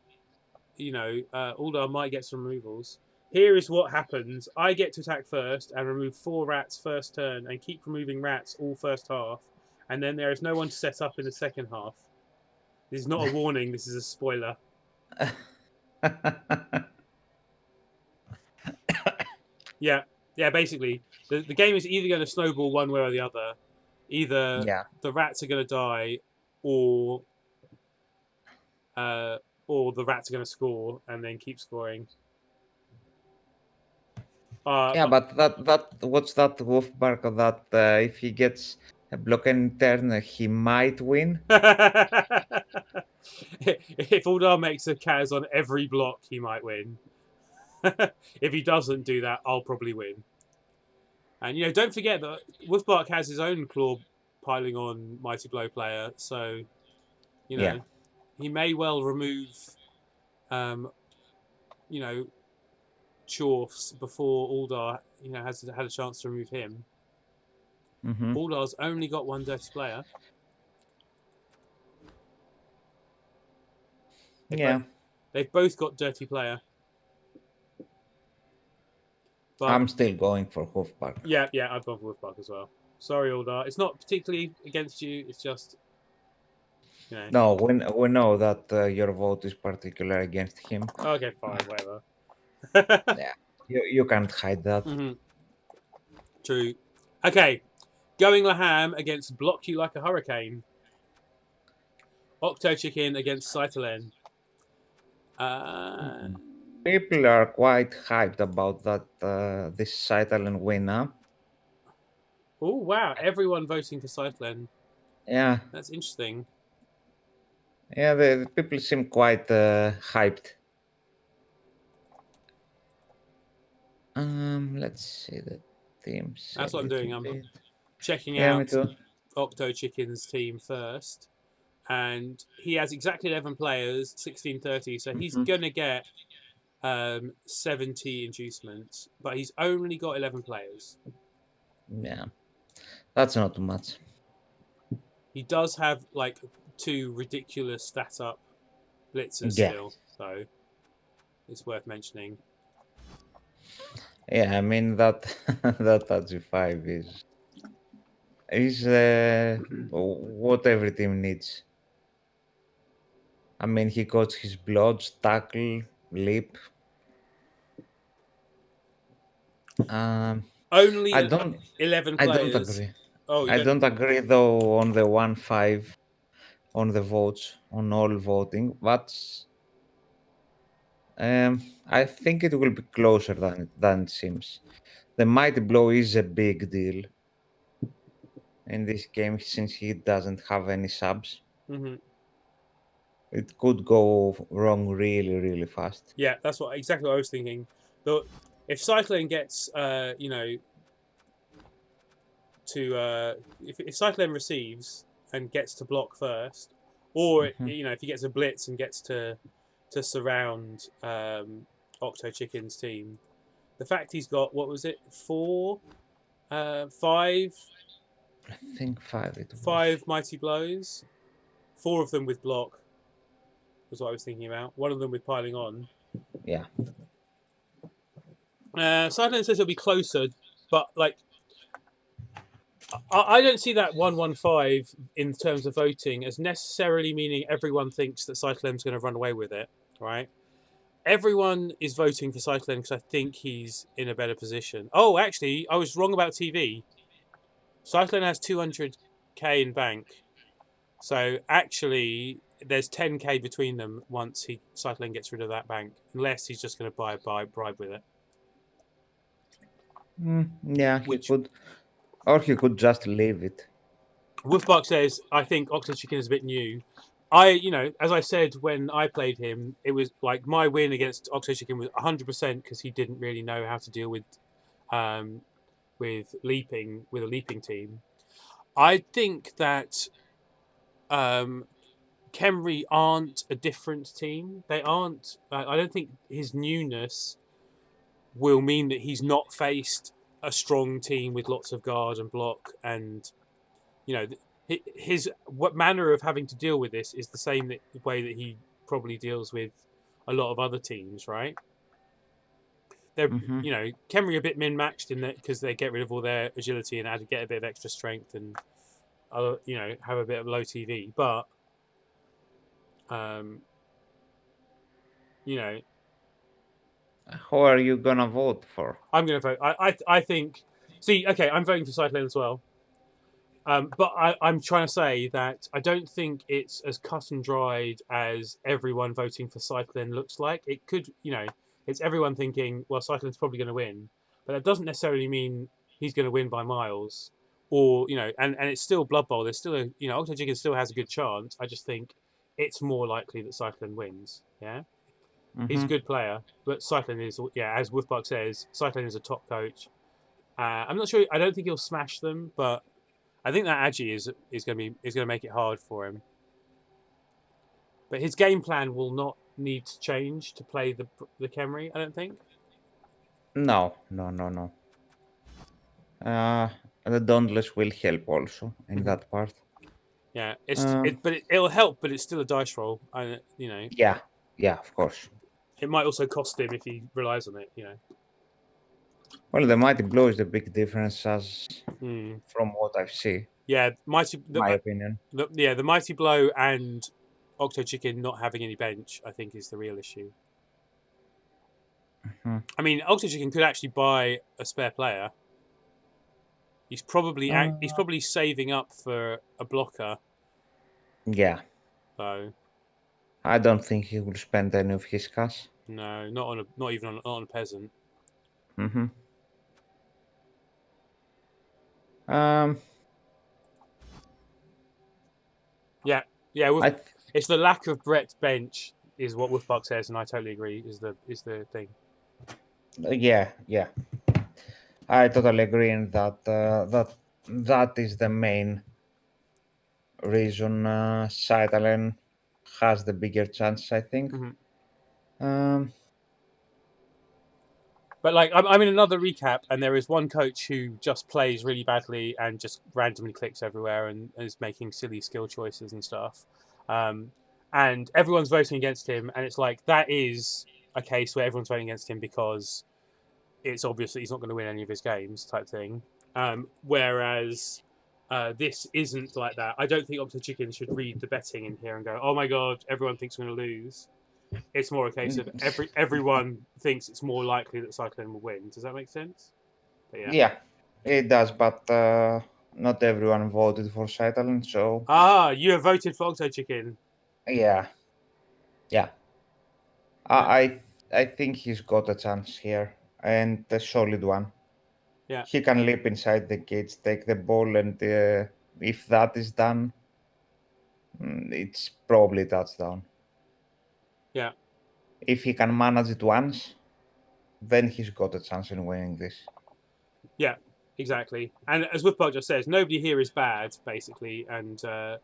Uldar might get some removals. Here is what happens. I get to attack first and remove 4 rats first turn and keep removing rats all first half. And then there is no one to set up in the second half. This is not a warning, this is a spoiler. Yeah, basically. The game is either going to snowball one way or the other. Either the rats are going to die or the rats are going to score and then keep scoring. But that what's that Wolfbark that if he gets a block and turn, he might win. If Uldar makes a Kaz on every block, he might win. If he doesn't do that, I'll probably win. And don't forget that Wolfbark has his own claw piling on Mighty Blow player, so he may well remove Chorfs before Uldar has had a chance to remove him. Uldar's only got one dirty player. They've both got dirty player. But I'm still going for Wolfbark. Yeah, I've gone for Wolfbark as well. Sorry, Uldar. It's not particularly against you. It's just, No, we know that your vote is particularly against him. Okay, fine, whatever. Yeah, you can't hide that. True. Okay, going Laham against Block You Like a Hurricane. Octo Chicken against Saitalen. People are quite hyped about that this Saitalen winner. Oh wow! Everyone voting for Saitalen. Yeah, that's interesting. Yeah, the people seem quite hyped. Let's see the teams. That's what I'm doing. I'm checking me out too. Octo Chicken's team first, and he has exactly 11 players, 1630. So he's gonna get 70 inducements, but he's only got 11 players. Yeah, that's not too much. He does have 2 ridiculous stat up blitzers still, so it's worth mentioning. Yeah, I mean that that G5 is what every team needs. I mean, he got his blodge, tackle, leap. Only I don't 11 I players. don't agree. Oh, I don't agree though on the 1-5 on the votes on all voting. That's I think it will be closer than it seems. The Mighty Blow is a big deal in this game since he doesn't have any subs. It could go wrong really, really fast. Yeah, that's exactly what I was thinking. But if Cyclone gets, if Cyclone receives and gets to block first, or if he gets a blitz and gets to surround Octo Chicken's team, the fact he's got 5. I think 5. 5 Mighty Blows, 4 of them with block. Was what I was thinking about. One of them with piling on. Yeah. Cyclone says it'll be closer, but I don't see that 1-1-5 in terms of voting as necessarily meaning everyone thinks that Cyclone's going to run away with it, right? Everyone is voting for Cyclone because I think he's in a better position. Oh, actually, I was wrong about TV. Cyclone has 200k in bank. So actually, there's 10k between them once Cycling gets rid of that bank, unless he's just going to buy a bribe with it. Yeah, he could, or he could just leave it. Wolfbark says, I think Oxford Chicken is a bit new. As I said when I played him, it was like my win against Oxford Chicken was 100% because he didn't really know how to deal with a leaping team. I think that Khemri aren't a different team. They aren't. I don't think his newness will mean that he's not faced a strong team with lots of guard and block, and his what manner of having to deal with this is the same way that he probably deals with a lot of other teams, right? They're Khemri are a bit min matched in that because they get rid of all their agility and get a bit of extra strength and have a bit of low TV, but Who are you gonna vote for? I'm going to vote. I think. See, okay, I'm voting for Cyclone as well. But I'm trying to say that I don't think it's as cut and dried as everyone voting for Cyclone looks like. It could, it's everyone thinking, well, Cyclone's probably going to win, but that doesn't necessarily mean he's going to win by miles. Or and it's still Blood Bowl. There's still Octo Chicken still has a good chance. I just think it's more likely that Cyclone wins. Yeah. He's a good player, but Cyclone is, as Wolfbark says, Cyclone is a top coach. I'm not sure. I don't think he'll smash them, but I think that Agi is going to make it hard for him. But his game plan will not need to change to play the Khemri, I don't think. No. The Dauntless will help also in that part. Yeah, it'll help, but it's still a dice roll. Yeah, of course. It might also cost him if he relies on it. Well, the Mighty Blow is the big difference, as from what I've seen. Yeah, my opinion. The Mighty Blow and Octo Chicken not having any bench, I think, is the real issue. I mean, Octo Chicken could actually buy a spare player. He's probably saving up for a blocker. Yeah. So I don't think he will spend any of his cash. No, not even on a peasant. Yeah. It's the lack of Brett's bench is what Wolfbark says, and I totally agree. Is the thing. Yeah. I totally agree in that. That is the main reason Cytalen has the bigger chance, I think. But I'm in another recap, and there is one coach who just plays really badly and just randomly clicks everywhere and is making silly skill choices and stuff. And everyone's voting against him, and it's like that is a case where everyone's voting against him because it's obvious that he's not going to win any of his games, type thing. Whereas this isn't like that. I don't think Octo Chicken should read the betting in here and go, "Oh my god, everyone thinks we're going to lose." It's more a case of everyone thinks it's more likely that Cyclone will win. Does that make sense? Yeah, it does, but not everyone voted for Cyclone, so... you have voted for Octo Chicken. Yeah. I think he's got a chance here, and a solid one. Yeah. He can leap inside the cage, take the ball, and if that is done, it's probably touchdown. Yeah. If he can manage it once, then he's got a chance in winning this. Yeah, exactly. And as Wolfbark just says, nobody here is bad, basically, and I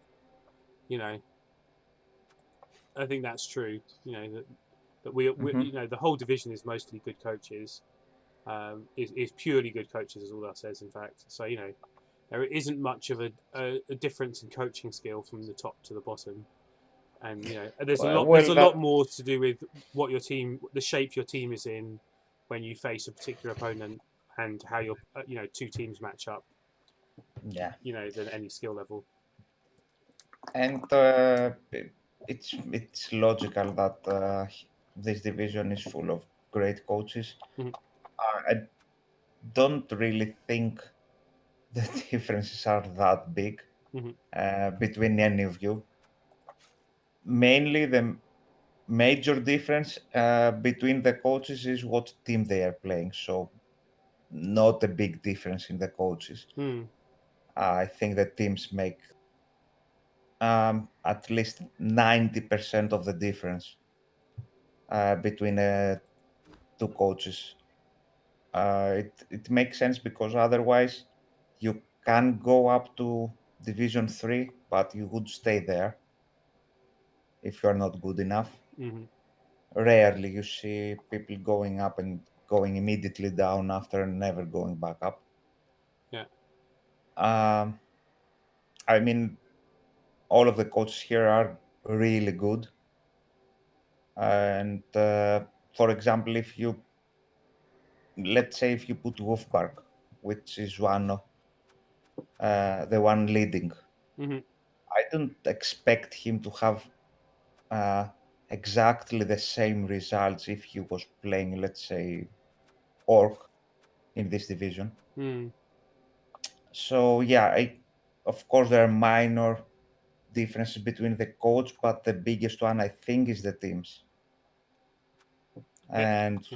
think that's true. That we the whole division is mostly good coaches. Is purely good coaches, as all that says. In fact, so there isn't much of a difference in coaching skill from the top to the bottom. And there's a lot more to do with what the shape your team is in when you face a particular opponent and how your two teams match up. Yeah. Than any skill level. And it's logical that this division is full of great coaches. I don't really think the differences are that big between any of you. mainly the major difference between the coaches is what team they are playing. So not a big difference in the coaches. I think the teams make at least 90% of the difference between two coaches. It makes sense because otherwise you can go up to Division 3, but you would stay there if you are not good enough. Rarely you see people going up and going immediately down after never going back up. Yeah. I mean, all of the coaches here are really good. And for example, let's say if you put Wolfbark, which is the one leading, I don't expect him to have exactly the same results if he was playing, let's say, Orc in this division. So yeah, of course there are minor differences between the coach, but the biggest one I think is the teams and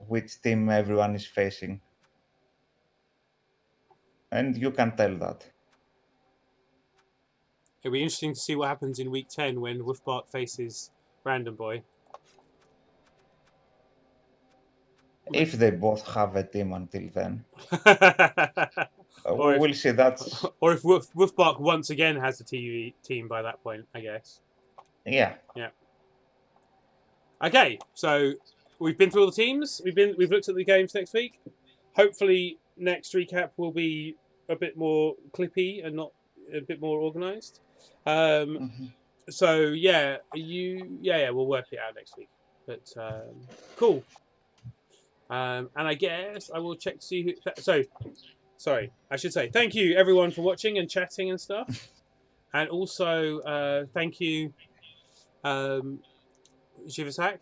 which team everyone is facing, and you can tell that. It'll be interesting to see what happens in week 10 when Wolfbark faces Random Boy. If they both have a team until then. Or we'll see. That's or if Wolfbark once again has a TV team by that point, I guess. Yeah. Okay, so we've been through all the teams. We've looked at the games next week. Hopefully, next recap will be a bit more clippy and not a bit more organised. So yeah, we'll work it out next week. But cool. And I guess I will check to see who. Sorry, I should say thank you everyone for watching and chatting and stuff, and also thank you, Shiversack.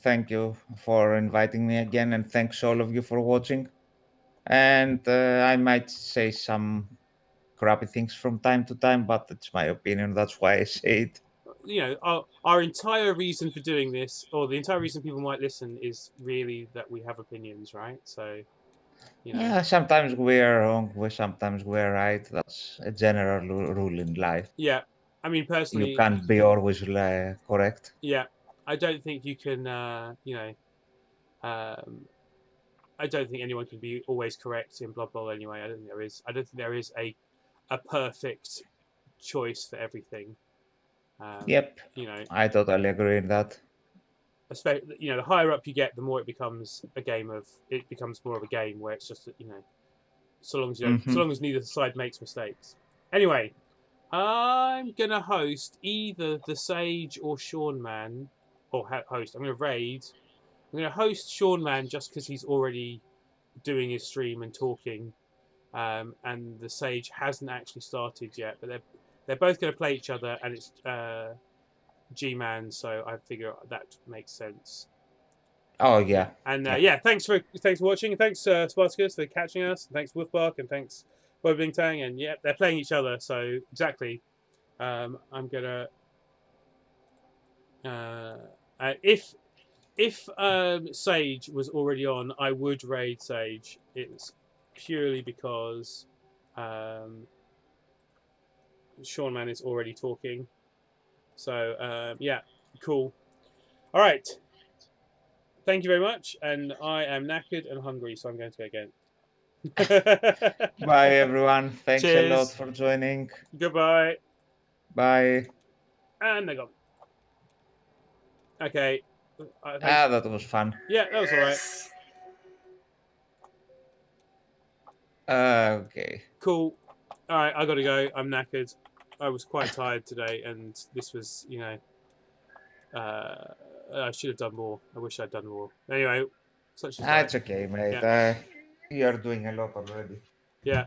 Thank you for inviting me again, and thanks all of you for watching. And I might say some crappy things from time to time, but it's my opinion. That's why I say it. You know, our entire reason for doing this, or the entire reason people might listen, is really that we have opinions, right? So, you know. Yeah, sometimes we are wrong, sometimes we are right. That's a general rule in life. Yeah, I mean, personally, you can't be always correct. Yeah, I don't think you can. I don't think anyone can be always correct in Blood Bowl anyway. I don't think there is a perfect choice for everything. Yep. You know, I totally agree with that. Especially, you know, the higher up you get, the more it becomes a game of. It becomes more of a game where it's just, you know, so long as neither side makes mistakes. Anyway, I'm gonna host either the Sage or Sean Man, or host. I'm gonna raid. I'm going to host Sean Man just because he's already doing his stream and talking, and the Sage hasn't actually started yet. But they're both going to play each other, and it's Gman, so I figure that makes sense. Oh yeah. And thanks for watching, and thanks Spartacus for catching us. And thanks Wolfbark, and thanks Bobbling Tang, and yeah, they're playing each other, so exactly. I'm gonna If Sage was already on, I would raid Sage. It's purely because Sean Man is already talking. So yeah, cool. All right. Thank you very much. And I am knackered and hungry, so I'm going to go again. Bye everyone. Thanks Cheers. a lot for joining. Goodbye. Bye. And they're gone. Okay. That was fun. Yeah, that was all right. Okay. Cool. All right, I got to go. I'm knackered. I was quite tired today, and this was, you know, I should have done more. I wish I'd done more. Anyway, such as It's okay, mate. Yeah. You're doing a lot already. Yeah.